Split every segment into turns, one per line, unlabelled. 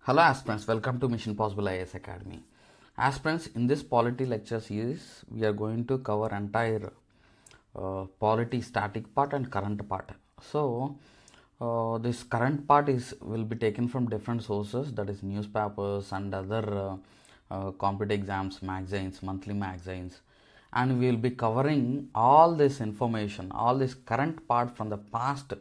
Hello aspirants, welcome to Mission Possible IAS Academy. Aspirants, in this polity lecture series, we are going to cover entire polity static part and current part. So, this current part will be taken from different sources, that is newspapers and other competitive exams, magazines, monthly magazines, and we will be covering all this information, all this current part from the past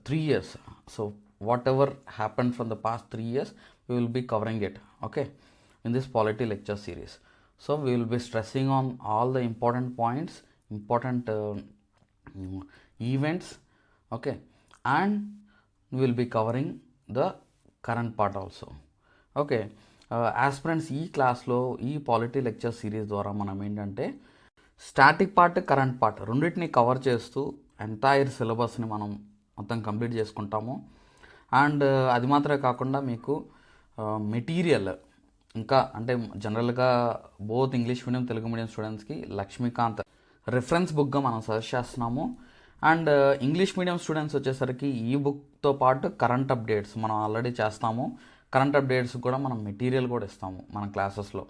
3 years. So whatever happened from the past 3 years, we will be covering it, okay, in this polity lecture series. So we will be stressing on all the important points, important events, okay, and we will be covering the current part also, okay. Aspirants ఈ క్లాస్లో ఈ polity lecture series ద్వారా మనం ఏంటంటే static part, current part రెండింటిని cover చేస్తూ entire సిలబస్ని మనం మొత్తం కంప్లీట్ చేసుకుంటాము. అండ్ అది మాత్రమే కాకుండా మీకు మెటీరియల్ ఇంకా అంటే జనరల్గా both English medium, Telugu medium స్టూడెంట్స్కి లక్ష్మీకాంత్ రిఫరెన్స్ బుక్గా మనం సజెస్ట్ చేస్తున్నాము. అండ్ ఇంగ్లీష్ మీడియం స్టూడెంట్స్ వచ్చేసరికి ఈ బుక్తో పాటు కరెంట్ అప్డేట్స్ మనం ఆల్రెడీ చేస్తాము. కరెంట్ అప్డేట్స్ కూడా మనం మెటీరియల్ కూడా ఇస్తాము మన క్లాసెస్లో,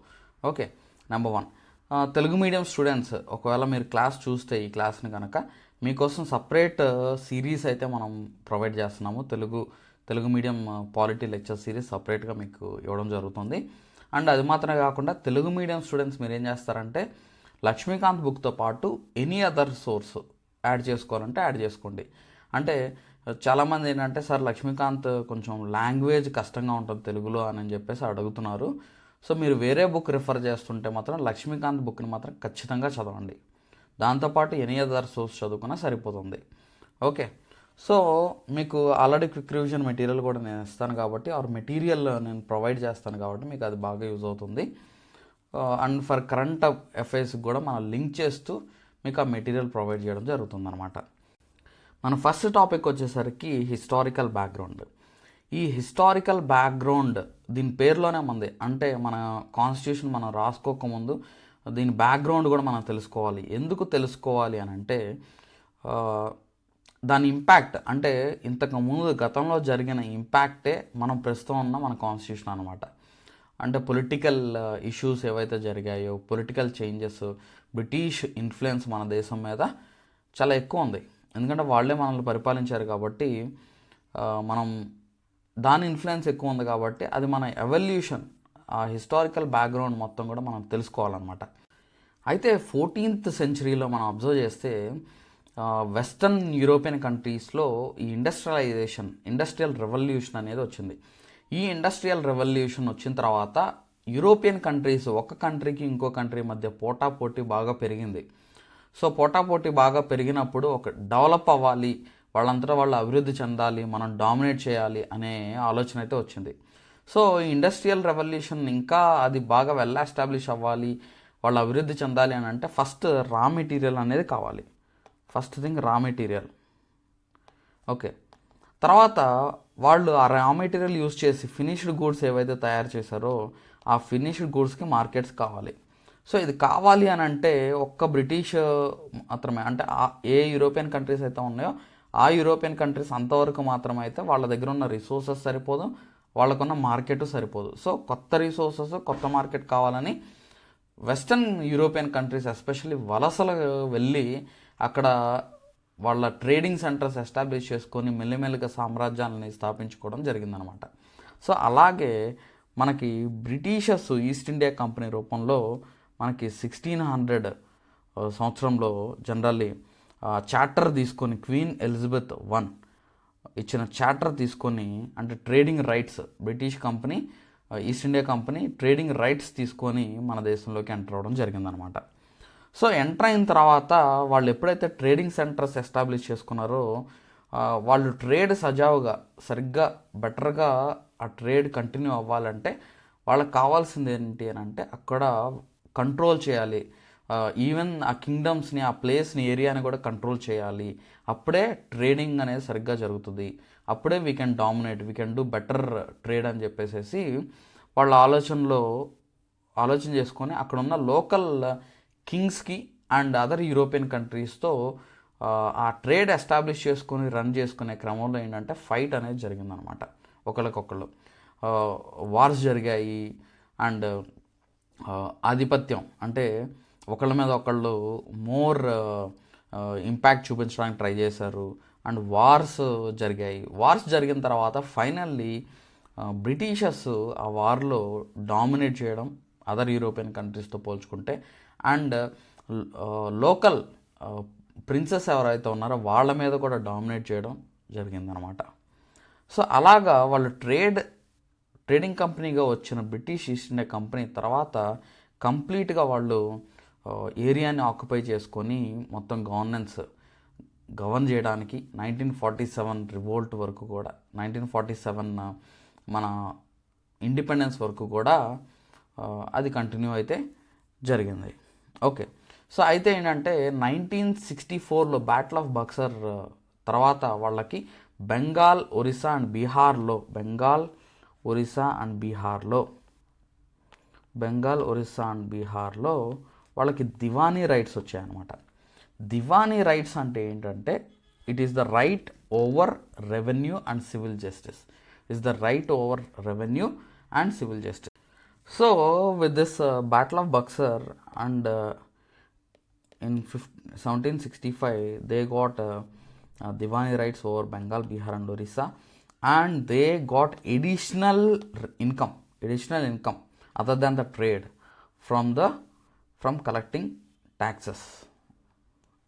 okay. Number 1. Telugu medium students ఒకవేళ మీరు క్లాస్ చూస్తే ఈ క్లాస్ని కనుక మీకోసం సపరేట్ సిరీస్ అయితే మనం ప్రొవైడ్ చేస్తున్నాము. Telugu medium polity lecture series సపరేట్గా మీకు ఇవ్వడం జరుగుతుంది. అండ్ అది మాత్రమే కాకుండా తెలుగు మీడియం స్టూడెంట్స్ మీరు ఏం చేస్తారంటే లక్ష్మీకాంత్ బుక్తో పాటు ఎనీ అదర్ సోర్స్ యాడ్ చేసుకోవాలంటే యాడ్ చేసుకోండి. అంటే చాలామంది ఏంటంటే సార్ లక్ష్మీకాంత్ కొంచెం లాంగ్వేజ్ కష్టంగా ఉంటుంది తెలుగులో అని చెప్పేసి అడుగుతున్నారు. సో మీరు వేరే బుక్ రిఫర్ చేస్తుంటే మాత్రం లక్ష్మీకాంత్ బుక్ని మాత్రం ఖచ్చితంగా చదవండి. దాంతోపాటు ఎనీ అదర్ సోర్స్ చదువుకున్నా సరిపోతుంది, ఓకే. సో మీకు ఆల్రెడీ క్విక్ రివిజన్ మెటీరియల్ కూడా నేను ఇస్తాను కాబట్టి మెటీరియల్ నేను ప్రొవైడ్ చేస్తాను కాబట్టి మీకు అది బాగా యూజ్ అవుతుంది. అండ్ ఫర్ కరెంట్ అఫైర్స్ కూడా మనం లింక్ చేస్తూ మీకు ఆ మెటీరియల్ ప్రొవైడ్ చేయడం జరుగుతుంది అనమాట. మన ఫస్ట్ టాపిక్ వచ్చేసరికి హిస్టారికల్ బ్యాక్గ్రౌండ్. ఈ హిస్టారికల్ బ్యాక్గ్రౌండ్ దీని పేరులోనే ఉంది. అంటే మన కాన్స్టిట్యూషన్ మనం రాసుకోకముందు దీని బ్యాక్గ్రౌండ్ కూడా మనం తెలుసుకోవాలి. ఎందుకు తెలుసుకోవాలి అని అంటే దాని ఇంపాక్ట్, అంటే ఇంతకు ముందు గతంలో జరిగిన ఇంపాక్టే మనం ప్రస్తుతం ఉన్న మన కాన్స్టిట్యూషన్ అనమాట. అంటే పొలిటికల్ ఇష్యూస్ ఏవైతే జరిగాయో, పొలిటికల్ చేంజెస్, బ్రిటిష్ ఇన్ఫ్లుయెన్స్ మన దేశం మీద చాలా ఎక్కువ ఉంది. ఎందుకంటే వాళ్ళే మనల్ని పరిపాలించారు కాబట్టి మనం దాని ఇన్ఫ్లుయెన్స్ ఎక్కువ ఉంది కాబట్టి అది మన ఎవల్యూషన్, ఆ హిస్టారికల్ బ్యాక్గ్రౌండ్ మొత్తం కూడా మనం తెలుసుకోవాలన్నమాట. అయితే 14th సెంచరీలో మనం అబ్జర్వ్ చేస్తే వెస్టర్న్ యూరోపియన్ కంట్రీస్లో ఈ ఇండస్ట్రియల్ రెవల్యూషన్ అనేది వచ్చింది. ఈ ఇండస్ట్రియల్ రెవల్యూషన్ వచ్చిన తర్వాత యూరోపియన్ కంట్రీస్ ఒక కంట్రీకి ఇంకో కంట్రీ మధ్య పోటాపోటీ బాగా పెరిగింది. సో పోటాపోటీ బాగా పెరిగినప్పుడు ఒక డెవలప్ అవ్వాలి, వాళ్ళంతటా వాళ్ళు అభివృద్ధి చెందాలి, మనం డామినేట్ చేయాలి అనే ఆలోచన అయితే వచ్చింది. సో ఈ ఇండస్ట్రియల్ రెవల్యూషన్ ఇంకా అది బాగా వెల్ ఎస్టాబ్లిష్ అవ్వాలి, వాళ్ళు అభివృద్ధి చెందాలి అని అంటే ఫస్ట్ రా మెటీరియల్ అనేది కావాలి. First thing raw material, okay. తర్వాత వాళ్ళు ఆ రా మెటీరియల్ యూజ్ చేసి ఫినిష్డ్ గూడ్స్ ఏవైతే తయారు చేశారో ఆ ఫినిష్డ్ గూడ్స్కి మార్కెట్స్ కావాలి. సో ఇది కావాలి అని అంటే ఒక్క బ్రిటిష్ మాత్రమే, అంటే ఏ యూరోపియన్ కంట్రీస్ అయితే ఉన్నాయో ఆ యూరోపియన్ కంట్రీస్ అంతవరకు మాత్రమే అయితే వాళ్ళ దగ్గర ఉన్న రిసోర్సెస్ సరిపోదు, వాళ్ళకున్న మార్కెట్ సరిపోదు. సో కొత్త రిసోర్సెస్, కొత్త మార్కెట్ కావాలని వెస్టర్న్ యూరోపియన్ కంట్రీస్ ఎస్పెషల్లీ వలసలు వెళ్ళి అక్కడ వాళ్ళ ట్రేడింగ్ సెంటర్స్ ఎస్టాబ్లిష్ చేసుకొని మెల్లిమెల్లిగా సామ్రాజ్యాలని స్థాపించుకోవడం జరిగిందనమాట. సో అలాగే మనకి బ్రిటిషర్స్ ఈస్ట్ ఇండియా కంపెనీ రూపంలో మనకి 1600 సంవత్సరంలో జనరల్లీ చార్టర్ తీసుకొని క్వీన్ ఎలిజబెత్ I ఇచ్చిన చార్టర్ తీసుకొని, అంటే trading rights, British company east India company trading rights తీసుకొని మన దేశంలోకి ఎంటర్ అవ్వడం జరిగిందనమాట. సో ఎంటర్ అయిన తర్వాత వాళ్ళు ఎప్పుడైతే ట్రేడింగ్ సెంటర్స్ ఎస్టాబ్లిష్ చేసుకున్నారో వాళ్ళు ట్రేడ్ సజావుగా సరిగ్గా బెటర్గా ఆ ట్రేడ్ కంటిన్యూ అవ్వాలంటే వాళ్ళకి కావాల్సింది ఏంటి అని అంటే అక్కడ కంట్రోల్ చేయాలి. ఈవెన్ ఆ కింగ్డమ్స్ని, ఆ ప్లేస్ని, ఏరియాని కూడా కంట్రోల్ చేయాలి. అప్పుడే ట్రేడింగ్ అనేది సరిగ్గా జరుగుతుంది, అప్పుడే we can dominate, we can do better trade అని చెప్పేసి వాళ్ళ ఆలోచన చేసుకొని అక్కడ ఉన్న లోకల్ కింగ్స్కి అండ్ అదర్ యూరోపియన్ కంట్రీస్తో ఆ ట్రేడ్ ఎస్టాబ్లిష్ చేసుకొని రన్ చేసుకునే క్రమంలో ఏంటంటే ఫైట్ అనేది జరిగిందనమాట ఒకళ్ళకొకళ్ళు. వార్స్ జరిగాయి. అండ్ ఆధిపత్యం అంటే ఒకళ్ళ మీద ఒకళ్ళు మోర్ ఇంపాక్ట్ చూపించడానికి ట్రై చేశారు. అండ్ వార్స్ జరిగాయి. వార్స్ జరిగిన తర్వాత ఫైనల్లీ బ్రిటిషర్స్ ఆ వార్లో డామినేట్ చేయడం అదర్ యూరోపియన్ కంట్రీస్తో పోల్చుకుంటే. అండ్ లోకల్ ప్రిన్సెస్ ఎవరైతే ఉన్నారో వాళ్ళ మీద కూడా డామినేట్ చేయడం జరిగిందనమాట. సో అలాగా వాళ్ళు ట్రేడింగ్ కంపెనీగా వచ్చిన బ్రిటిష్ ఈస్ట్ ఇండియా కంపెనీ తర్వాత కంప్లీట్గా వాళ్ళు ఏరియాని ఆక్యుపై చేసుకొని మొత్తం గవర్న్ చేయడానికి 1947 రివోల్ట్ వరకు కూడా 1947 మన ఇండిపెండెన్స్ వరకు కూడా అది కంటిన్యూ అయితే జరిగింది. ఓకే. సో అయితే ఏంటంటే 1964లో బ్యాటిల్ ఆఫ్ బక్సర్ తర్వాత వాళ్ళకి బెంగాల్, ఒరిస్సా అండ్ బీహార్లో వాళ్ళకి దివానీ రైట్స్ వచ్చాయన్నమాట. దివానీ రైట్స్ అంటే ఏంటంటే it is the right over revenue and civil justice. So with this battle of Buxar and in 1765 they got Diwani rights over Bengal, Bihar and Orissa, and they got additional income other than the trade from collecting taxes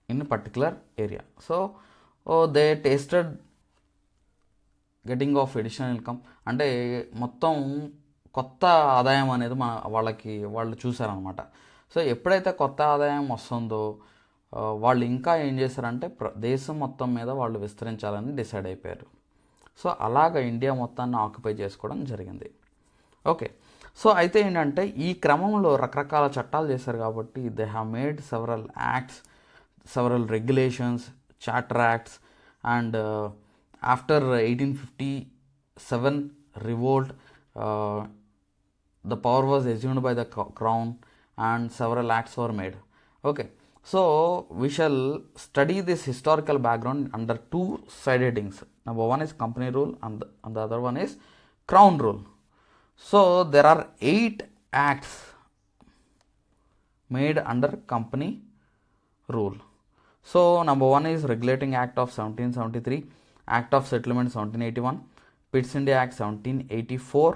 in a particular area. So they tasted getting of additional income అంటే మొత్తం కొత్త ఆదాయం అనేది వాళ్ళు చూసారనమాట. So ఎప్పుడైతే కొత్త ఆదాయం వస్తుందో వాళ్ళు ఇంకా ఏం చేశారంటే దేశం మొత్తం మీద వాళ్ళు విస్తరించాలని డిసైడ్ అయిపోయారు. సో అలాగ ఇండియా మొత్తాన్ని ఆక్యుపై చేసుకోవడం జరిగింది. ఓకే. సో అయితే ఏంటంటే ఈ క్రమంలో రకరకాల చట్టాలు చేశారు కాబట్టి they have made several regulations, charter acts. And after 1857 revolt, the power was assumed by the crown and several acts were made. Okay, so we shall study this historical background under two side headings. Number one is company rule and the other one is crown rule. So there are 8 acts made under company rule. So number one is Regulating Act of 1773, Act of Settlement 1781, Pitt's India Act 1784,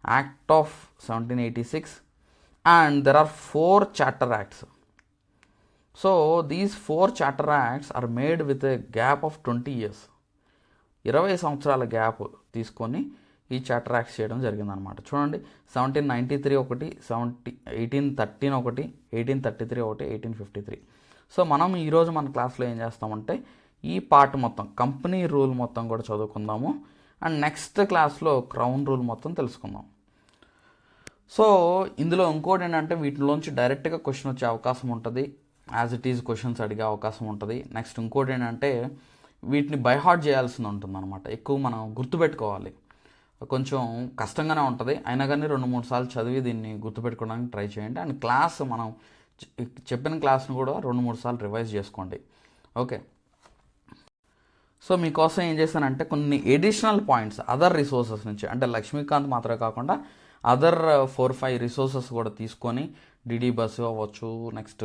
Act of 1786, and there are 4 charter acts. So these 4 charter acts are made with a gap of 20 years. 20 సంవత్సరాల gap తీసుకొని ఈ charter acts చేయడం జరిగిందనమాట. చూడండి, 1793 ఒకటి, 1813 ఒకటి, 1833 ఒకటి, 1853. So మనం ఈరోజు మన క్లాస్లో ఏం చేస్తామంటే ఈ పార్ట్ మొత్తం కంపెనీ రూల్ మొత్తం కూడా చదువుకుందాము. అండ్ నెక్స్ట్ క్లాస్లో క్రౌన్ రూల్ మొత్తం తెలుసుకుందాం. సో ఇందులో ఇంకోటి ఏంటంటే వీటిలోంచి డైరెక్ట్గా క్వశ్చన్ వచ్చే అవకాశం ఉంటుంది, యాజ్ ఇట్ ఈజ్ క్వశ్చన్స్ అడిగే అవకాశం ఉంటుంది. నెక్స్ట్ ఇంకోటి ఏంటంటే వీటిని బైహార్ట్ చేయాల్సింది ఉంటుంది అనమాట. ఎక్కువ మనం గుర్తుపెట్టుకోవాలి. కొంచెం కష్టంగానే ఉంటుంది, అయినా కానీ 2-3 సార్లు చదివి దీన్ని గుర్తుపెట్టుకోవడానికి ట్రై చేయండి. అండ్ క్లాస్ మనం చెప్పిన క్లాస్ను కూడా 2-3 సార్లు రివైజ్ చేసుకోండి. ఓకే. సో మీకోసం ఏం చేశానంటే కొన్ని ఎడిషనల్ పాయింట్స్ అదర్ రిసోర్సెస్ నుంచి, అంటే లక్ష్మీకాంత్ మాత్రమే కాకుండా అదర్ 4-5 రిసోర్సెస్ కూడా తీసుకొని, డిడి బస్సు అవ్వచ్చు, నెక్స్ట్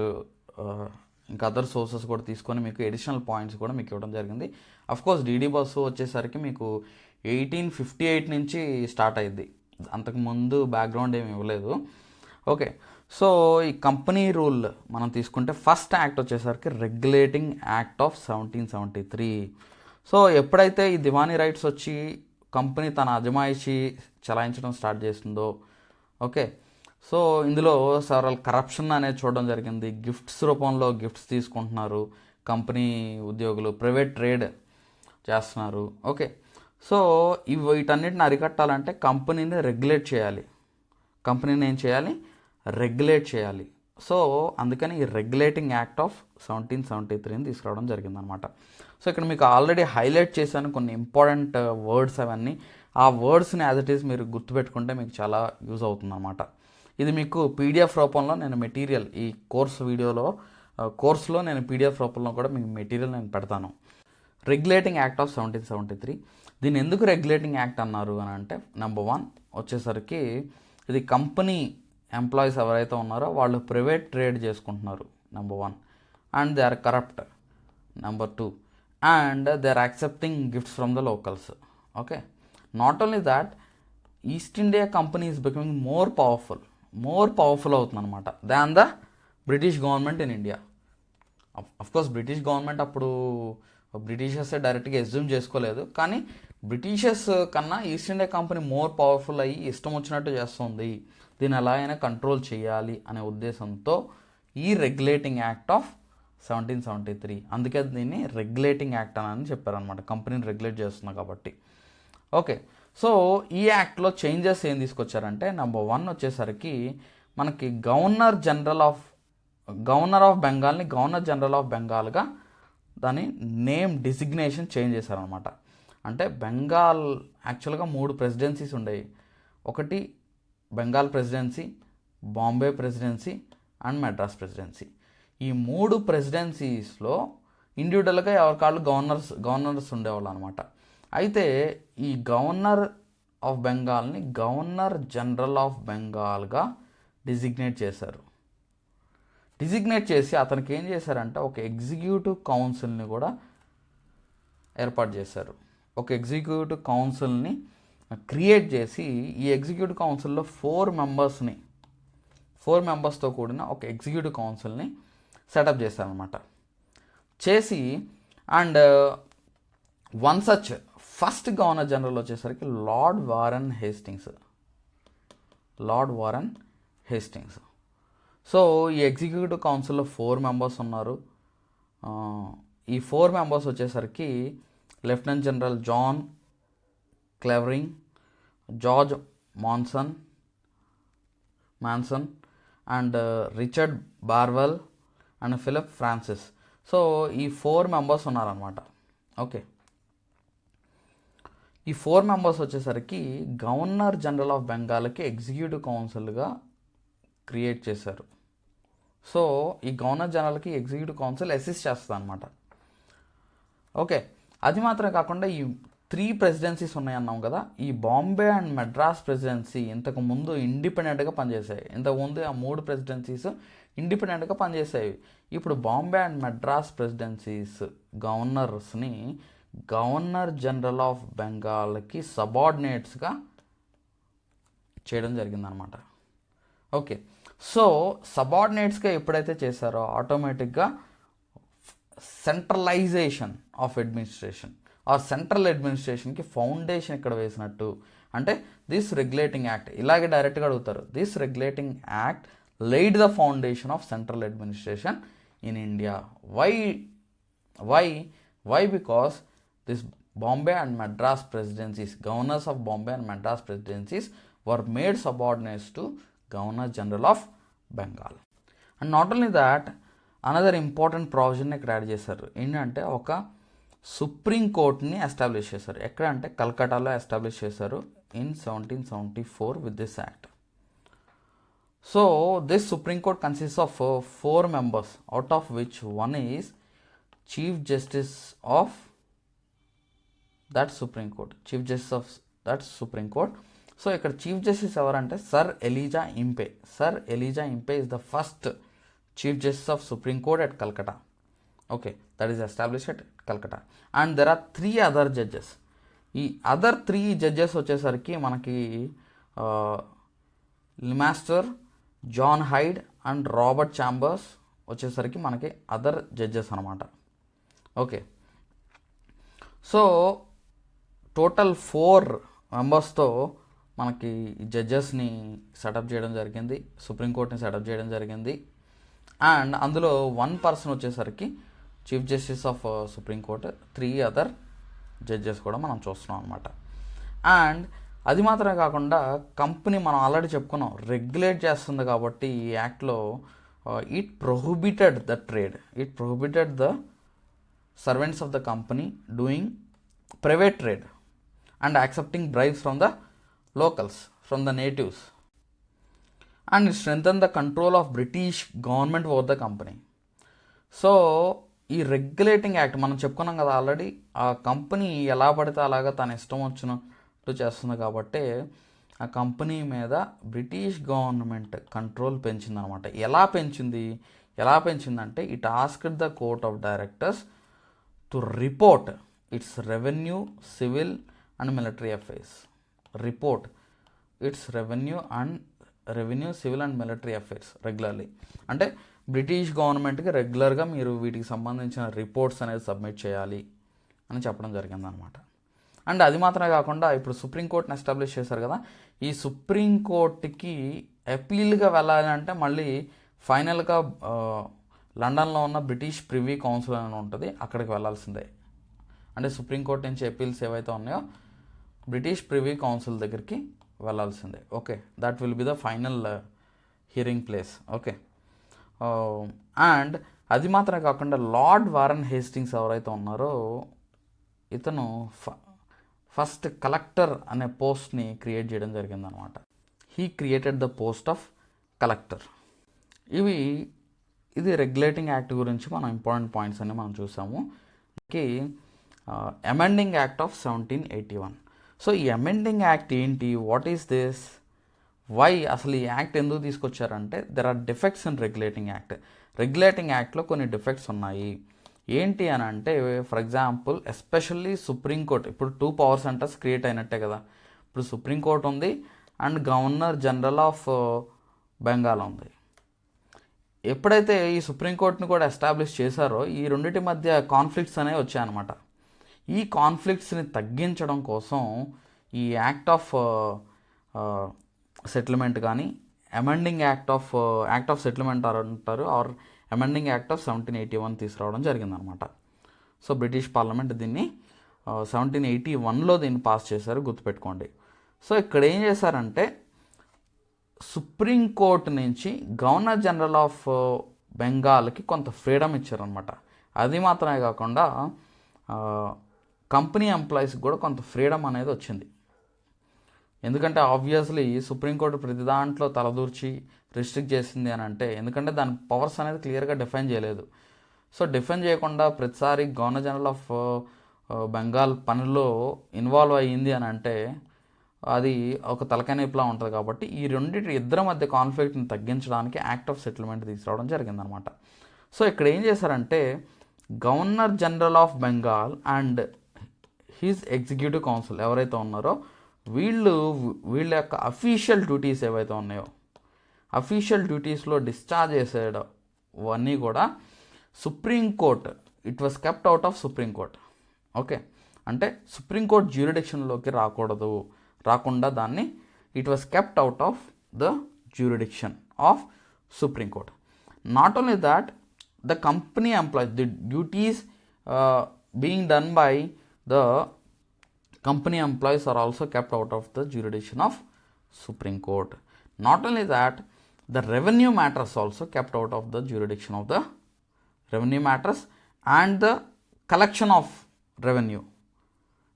ఇంకా అదర్ సోర్సెస్ కూడా తీసుకొని మీకు ఎడిషనల్ పాయింట్స్ కూడా మీకు ఇవ్వడం జరిగింది. అఫ్కోర్స్ డిడి బస్సు వచ్చేసరికి మీకు 1858 నుంచి స్టార్ట్ అయ్యింది, అంతకుముందు బ్యాక్గ్రౌండ్ ఏమి ఇవ్వలేదు. ఓకే. సో ఈ కంపెనీ రూల్ మనం తీసుకుంటే ఫస్ట్ యాక్ట్ వచ్చేసరికి రెగ్యులేటింగ్ యాక్ట్ ఆఫ్ 1773. సో ఎప్పుడైతే ఈ దివానీ రైట్స్ వచ్చి కంపెనీ తన అజమాయిషి చలాయించడం స్టార్ట్ చేసిందో, ఓకే, సో ఇందులో సెవరల్ కరప్షన్ అనేది చూడడం జరిగింది. గిఫ్ట్స్ రూపంలో గిఫ్ట్స్ తీసుకుంటున్నారు కంపెనీ ఉద్యోగులు, ప్రైవేట్ ట్రేడ్ చేస్తున్నారు. ఓకే. సో వీటన్నిటిని అరికట్టాలంటే కంపెనీని రెగ్యులేట్ చేయాలి. కంపెనీని ఏం చేయాలి? రెగ్యులేట్ చేయాలి. సో అందుకని ఈ రెగ్యులేటింగ్ యాక్ట్ ఆఫ్ 1773ని తీసుకురావడం జరిగిందనమాట. సో ఇక్కడ మీకు ఆల్రెడీ హైలైట్ చేశాను కొన్ని ఇంపార్టెంట్ వర్డ్స్, అవన్నీ ఆ వర్డ్స్ని యాజ్ ఇట్ ఈస్ మీరు గుర్తుపెట్టుకుంటే మీకు చాలా యూజ్ అవుతుందన్నమాట. ఇది మీకు పీడిఎఫ్ రూపంలో నేను మెటీరియల్ ఈ కోర్సులో నేను పీడిఎఫ్ రూపంలో కూడా మీకు మెటీరియల్ నేను పెడతాను. Regulating act of 1773. దీన్ని ఎందుకు రెగ్యులేటింగ్ యాక్ట్ అన్నారు అని అంటే, నెంబర్ 1 వచ్చేసరికి ఇది కంపెనీ ఎంప్లాయీస్ ఎవరైతే ఉన్నారో వాళ్ళు ప్రైవేట్ ట్రేడ్ చేసుకుంటున్నారు, number 1, and they are corrupt, number 2, and they are accepting gifts from the locals. Okay, not only that, East India Company is becoming more powerful అవుతుంది అనమాట than the British government in India. Of course British government అప్పుడు బ్రిటిషర్సే డైరెక్ట్గా assume చేసుకోలేదు, కానీ Britishers కన్నా East India Company more powerful అయ్యి ఇష్టం వచ్చినట్టు చేస్తుంది, దీన్ని ఎలా అయినా కంట్రోల్ చేయాలి అనే ఉద్దేశంతో ఈ రెగ్యులేటింగ్ యాక్ట్ ఆఫ్ 1773, అందుకే దీన్ని రెగ్యులేటింగ్ యాక్ట్ అని చెప్పారనమాట, కంపెనీని రెగ్యులేట్ చేస్తున్నా కాబట్టి. ఓకే, సో ఈ యాక్ట్లో చేంజెస్ ఏం తీసుకొచ్చారంటే, నెంబర్ 1 వచ్చేసరికి మనకి గవర్నర్ ఆఫ్ బెంగాల్ని గవర్నర్ జనరల్ ఆఫ్ బెంగాల్గా దాని నేమ్ డిజిగ్నేషన్ చేంజ్ చేశారనమాట. అంటే బెంగాల్ యాక్చువల్గా 3 ప్రెసిడెన్సీస్ ఉండేవి, ఒకటి Bengal presidency, Bombay presidency and Madras presidency. ఈ 3 ప్రెసిడెన్సీస్లో ఇండివిజువల్గా ఎవరికాళ్ళు గవర్నర్స్ ఉండేవాళ్ళు అనమాట. అయితే ఈ గవర్నర్ ఆఫ్ బెంగాల్ని గవర్నర్ జనరల్ ఆఫ్ బెంగాల్గా డిజిగ్నేట్ చేసి అతనికి ఏం చేశారంటే ఒక ఎగ్జిక్యూటివ్ కౌన్సిల్ని కూడా ఏర్పాటు చేశారు. ఒక ఎగ్జిక్యూటివ్ కౌన్సిల్ని క్రియేట్ చేసి ఈ ఎగ్జిక్యూటివ్ కౌన్సిల్లో 4 మెంబర్స్తో కూడిన ఒక ఎగ్జిక్యూటివ్ కౌన్సిల్ని సెటప్ చేశారనమాట. చేసి and one such first governor general వచ్చేసరికి లార్డ్ వారెన్ హేస్టింగ్స్. సో ఈ ఎగ్జిక్యూటివ్ కౌన్సిల్లో 4 మెంబర్స్ ఉన్నారు. ఈ 4 మెంబర్స్ వచ్చేసరికి lieutenant general John Clavering, George Monson and Richard Barwell and Philip Francis. So ఈ 4 మెంబర్స్ ఉన్నారనమాట. ఓకే, ఈ 4 మెంబర్స్ వచ్చేసరికి గవర్నర్ జనరల్ ఆఫ్ బెంగాల్కి ఎగ్జిక్యూటివ్ కౌన్సిల్గా క్రియేట్ చేశారు. సో ఈ గవర్నర్ జనరల్కి ఎగ్జిక్యూటివ్ కౌన్సిల్ అసిస్ట్ చేస్తుంది అనమాట. ఓకే, అది మాత్రమే కాకుండా ఈ 3 ప్రెసిడెన్సీస్ ఉన్నాయన్నాం కదా, ఈ బాంబే అండ్ మెడ్రాస్ ప్రెసిడెన్సీ ఇంతకుముందు ఇండిపెండెంట్గా పనిచేసాయి. ఇంతకుముందు ఆ 3 ప్రెసిడెన్సీస్ ఇండిపెండెంట్గా పనిచేసాయి. ఇప్పుడు బాంబే అండ్ మెడ్రాస్ ప్రెసిడెన్సీస్ గవర్నర్స్ని గవర్నర్ జనరల్ ఆఫ్ బెంగాల్కి సబార్డినేట్స్గా చేయడం జరిగిందనమాట. ఓకే, సో సబార్డినేట్స్గా ఎప్పుడైతే చేశారో ఆటోమేటిక్గా centralization of administration or central అడ్మినిస్ట్రేషన్కి ఫౌండేషన్ ఇక్కడ వేసినట్టు. అంటే దిస్ రెగ్యులేటింగ్ యాక్ట్ ఇలాగే డైరెక్ట్గా అడుగుతారు, this regulating act laid the foundation of central administration in India. Why? Because this Bombay and Madras presidencies, governors of Bombay and Madras presidencies were made subordinates to Governor General of Bengal. And not only that, another important provision ఇక్కడ add చేశారు. ఏంటంటే ఒక supreme కోర్ట్ని establish చేశారు. ఎక్కడ అంటే కల్కటాలో establish చేశారు in 1774 with this act. So this Supreme Court consists of 4 members, out of which one is Chief Justice of that Supreme Court. So ఇక్కడ chief justice ఎవరంటే sir Eliza ఇంపే. Sir Eliza ఇంపే is the first Chief Justice of Supreme Court at Calcutta. Okay, that is established at Calcutta. And there are 3 other judges. ఈ other 3 judges వచ్చేసరికి మనకి Lemaistre, John Hyde and Robert Chambers వచ్చేసరికి మనకి other judges అనమాట. Okay, so total 4 మెంబర్స్తో మనకి జడ్జెస్ని setup చేయడం జరిగింది, సుప్రీంకోర్టుని సెటప్ చేయడం జరిగింది. అండ్ అందులో 1 పర్సన్ వచ్చేసరికి chief justice of supreme court, 3 other judges కూడా మనం చూస్తున్నాం అనమాట. అండ్ అది మాత్రమే కాకుండా కంపెనీ మనం ఆల్రెడీ చెప్పుకున్నాం రెగ్యులేట్ చేస్తుంది కాబట్టి ఈ యాక్ట్లో it prohibited the trade, it prohibited the servants of the company doing private trade and accepting bribes from the locals, from the natives, and it strengthened the control of British government over the company. So ఈ regulating act మనం చెప్పుకున్నాం కదా already, ఆ company ఎలా పడితే అలాగా తన ఇష్టం వచ్చినట్టు చేస్తుంది కాబట్టి ఆ కంపెనీ మీద బ్రిటిష్ గవర్నమెంట్ కంట్రోల్ పెంచిందనమాట. ఎలా పెంచిందంటే it asked the court of directors to report its revenue, civil and military affairs. Report its revenue, civil and military affairs regularly. అంటే బ్రిటిష్ గవర్నమెంట్కి రెగ్యులర్గా మీరు వీటికి సంబంధించిన రిపోర్ట్స్ అనేది సబ్మిట్ చేయాలి అని చెప్పడం జరిగిందనమాట. అండ్ అది మాత్రమే కాకుండా ఇప్పుడు సుప్రీంకోర్టుని ఎస్టాబ్లిష్ చేశారు కదా, ఈ సుప్రీంకోర్టుకి అపీల్గా వెళ్ళాలి అంటే మళ్ళీ ఫైనల్గా లండన్లో ఉన్న బ్రిటిష్ ప్రివీ కౌన్సిల్ అని ఉంటుంది, అక్కడికి వెళ్ళాల్సిందే. అంటే సుప్రీంకోర్టు నుంచి అపీల్స్ ఏవైతే ఉన్నాయో బ్రిటిష్ ప్రివీ కౌన్సిల్ దగ్గరికి వెళ్ళాల్సిందే. Okay, that will be the final hearing place. Okay, and అది మాత్రమే కాకుండా లార్డ్ వారన్ హేస్టింగ్స్ ఎవరైతే ఉన్నారో ఇతను ఫస్ట్ కలెక్టర్ అనే పోస్ట్ని క్రియేట్ చేయడం జరిగిందనమాట. He created the post of collector. ఇది రెగ్యులేటింగ్ యాక్ట్ గురించి మనం ఇంపార్టెంట్ పాయింట్స్ అన్ని మనం చూసాము. Amending act of 1781. సో ఈ అమెండింగ్ యాక్ట్ ఏంటి, వాట్ ఈస్ దిస్, వై, అసలు ఈ యాక్ట్ ఎందుకు తీసుకొచ్చారంటే there are defects in regulating act. Regulating యాక్ట్లో కొన్ని డిఫెక్ట్స్ ఉన్నాయి. ఏంటి అని అంటే, ఫర్ ఎగ్జాంపుల్ ఎస్పెషల్లీ సుప్రీంకోర్టు, ఇప్పుడు 2 పవర్ సెంటర్స్ క్రియేట్ అయినట్టే కదా. ఇప్పుడు సుప్రీంకోర్టు ఉంది and governor general of Bengal ఉంది. ఎప్పుడైతే ఈ సుప్రీంకోర్టుని కూడా ఎస్టాబ్లిష్ చేశారో ఈ రెండింటి మధ్య కాన్ఫ్లిక్ట్స్ అనేవి వచ్చాయన్నమాట. ఈ కాన్ఫ్లిక్ట్స్ని తగ్గించడం కోసం ఈ యాక్ట్ ఆఫ్ సెటిల్మెంట్ కానీ అమెండింగ్ యాక్ట్ ఆఫ్ సెటిల్మెంట్ అంటారు, ఆర్ అమెండింగ్ యాక్ట్ ఆఫ్ 1781 తీసుకురావడం జరిగిందనమాట. సో బ్రిటిష్ పార్లమెంట్ దీన్ని 1781లో దీన్ని పాస్ చేశారు, గుర్తుపెట్టుకోండి. సో ఇక్కడ ఏం చేశారంటే సుప్రీంకోర్టు నుంచి గవర్నర్ జనరల్ ఆఫ్ బెంగాల్కి కొంత ఫ్రీడమ్ ఇచ్చారనమాట. అది మాత్రమే కాకుండా కంపెనీ ఎంప్లాయీస్కి కూడా కొంత ఫ్రీడమ్ అనేది వచ్చింది. ఎందుకంటే ఆబ్వియస్లీ సుప్రీంకోర్టు ప్రతి దాంట్లో తలదూర్చి రిస్ట్రిక్ట్ చేసింది అని అంటే, ఎందుకంటే దాని పవర్స్ అనేది క్లియర్గా డిఫైన్ చేయలేదు. సో డిఫైన్ చేయకుండా ప్రతిసారి గవర్నర్ జనరల్ ఆఫ్ బెంగాల్ పనిలో ఇన్వాల్వ్ అయ్యింది అని అంటే అది ఒక తలకాయనొప్పిలా ఉంటుంది. కాబట్టి ఈ ఇద్దరి మధ్య కాన్ఫ్లిక్ట్ని తగ్గించడానికి యాక్ట్ ఆఫ్ సెటిల్మెంట్ తీసుకురావడం జరిగిందనమాట. సో ఇక్కడ ఏం చేశారంటే governor general of Bengal and his executive council ఎవరైతే ఉన్నారో వీళ్ళ యొక్క అఫీషియల్ డ్యూటీస్ ఏవైతే ఉన్నాయో, అఫీషియల్ డ్యూటీస్లో డిశ్చార్జ్ చేసేయడం అన్నీ కూడా supreme court, it was kept out of supreme court. Okay, అంటే సుప్రీంకోర్టు జ్యూరిడిక్షన్లోకి రాకుండా దాన్ని it was kept out of the jurisdiction of supreme court. Not only that, the company employees, the duties being done by the company employees are also kept out of the jurisdiction of Supreme Court. Not only that, the revenue matters also kept out of the jurisdiction of the revenue matters, and the collection of revenue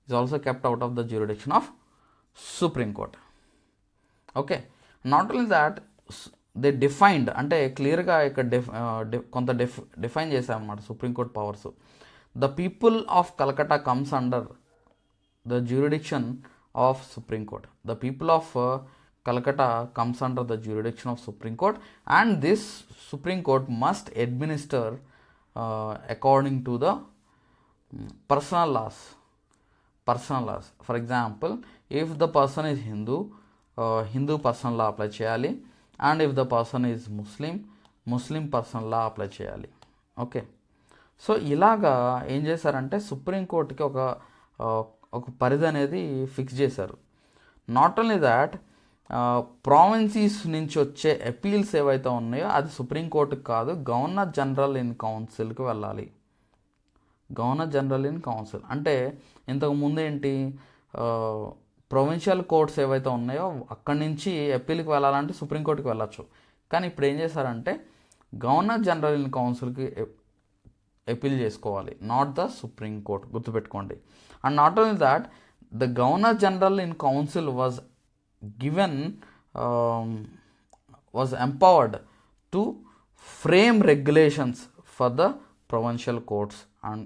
is also kept out of the jurisdiction of Supreme Court. Okay, not only that, they defined, అంటే క్లియర్గా ఇక్కడ కొంత define చేశారన్నమాట supreme court powers. The people of Calcutta comes under the jurisdiction of Supreme Court. The people of Calcutta comes under the jurisdiction of Supreme Court, and this Supreme Court must administer according to the personal laws. For example, if the person is Hindu personal law apply cheyali, and if the person is Muslim personal law apply cheyali. Okay, so ఇలాగా ఏం చేశారంటే సుప్రీంకోర్టుకి ఒక పరిధి అనేది fix చేశారు. Not only that, ప్రావిన్సీస్ నుంచి వచ్చే అపీల్స్ ఏవైతే ఉన్నాయో అది సుప్రీంకోర్టుకి కాదు, గవర్నర్ జనరల్ ఇన్ కౌన్సిల్కి వెళ్ళాలి. గవర్నర్ జనరల్ ఇన్ కౌన్సిల్ అంటే ఇంతకుముందు ఏంటి, ప్రొవిన్షియల్ కోర్ట్స్ ఏవైతే ఉన్నాయో అక్కడి నుంచి అపీల్కి వెళ్ళాలంటే సుప్రీంకోర్టుకి వెళ్ళచ్చు. కానీ ఇప్పుడు ఏం చేశారంటే గవర్నర్ జనరల్ ఇన్ కౌన్సిల్కి అపీల్ చేసుకోవాలి, నాట్ ద సుప్రీం కోర్ట్, గుర్తుపెట్టుకోండి. And not only that, the governor general in council was empowered to frame regulations for the provincial courts and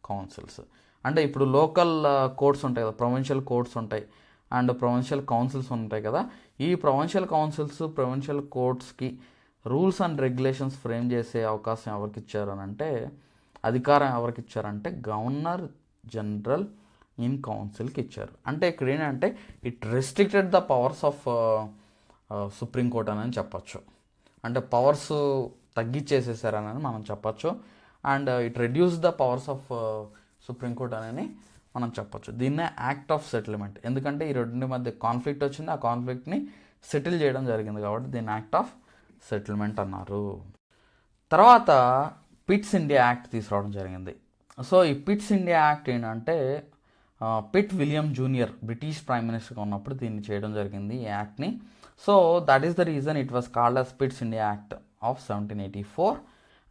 councils. అంటే ఇప్పుడు లోకల్ కోర్ట్స్ ఉంటాయి కదా, ప్రొవిన్షియల్ కోర్ట్స్ ఉంటాయి and provincial councils ఉంటాయి కదా. ఈ provincial councils, provincial కోర్ట్స్కి రూల్స్ అండ్ రెగ్యులేషన్స్ ఫ్రేమ్ చేసే అవకాశం ఎవరికి ఇచ్చారు అని అంటే, అధికారం ఎవరికి ఇచ్చారంటే గవర్నర్ జనరల్ ఇన్ కౌన్సిల్కి ఇచ్చారు. అంటే ఇక్కడ ఏంటంటే it restricted the powers of Supreme Court అని చెప్పచ్చు. అంటే పవర్స్ తగ్గించేసేసారని మనం చెప్పచ్చు. And it reduce the powers of Supreme Court అని మనం చెప్పచ్చు. దీన్నే యాక్ట్ ఆఫ్ సెటిల్మెంట్. ఎందుకంటే ఈ రెండింటి మధ్య కాన్ఫ్లిక్ట్ వచ్చింది, ఆ కాన్ఫ్లిక్ట్ని సెటిల్ చేయడం జరిగింది కాబట్టి దీన్ని యాక్ట్ ఆఫ్ సెటిల్మెంట్ అన్నారు. తర్వాత పిట్స్ ఇండియా యాక్ట్ తీసుకురావడం జరిగింది. సో ఈ పిట్స్ ఇండియా యాక్ట్ ఏంటంటే Pitt William junior British prime మినిస్టర్గా ఉన్నప్పుడు దీన్ని చేయడం జరిగింది ఈ యాక్ట్ని. So that is the reason it was called as Pitt's India act of 1784.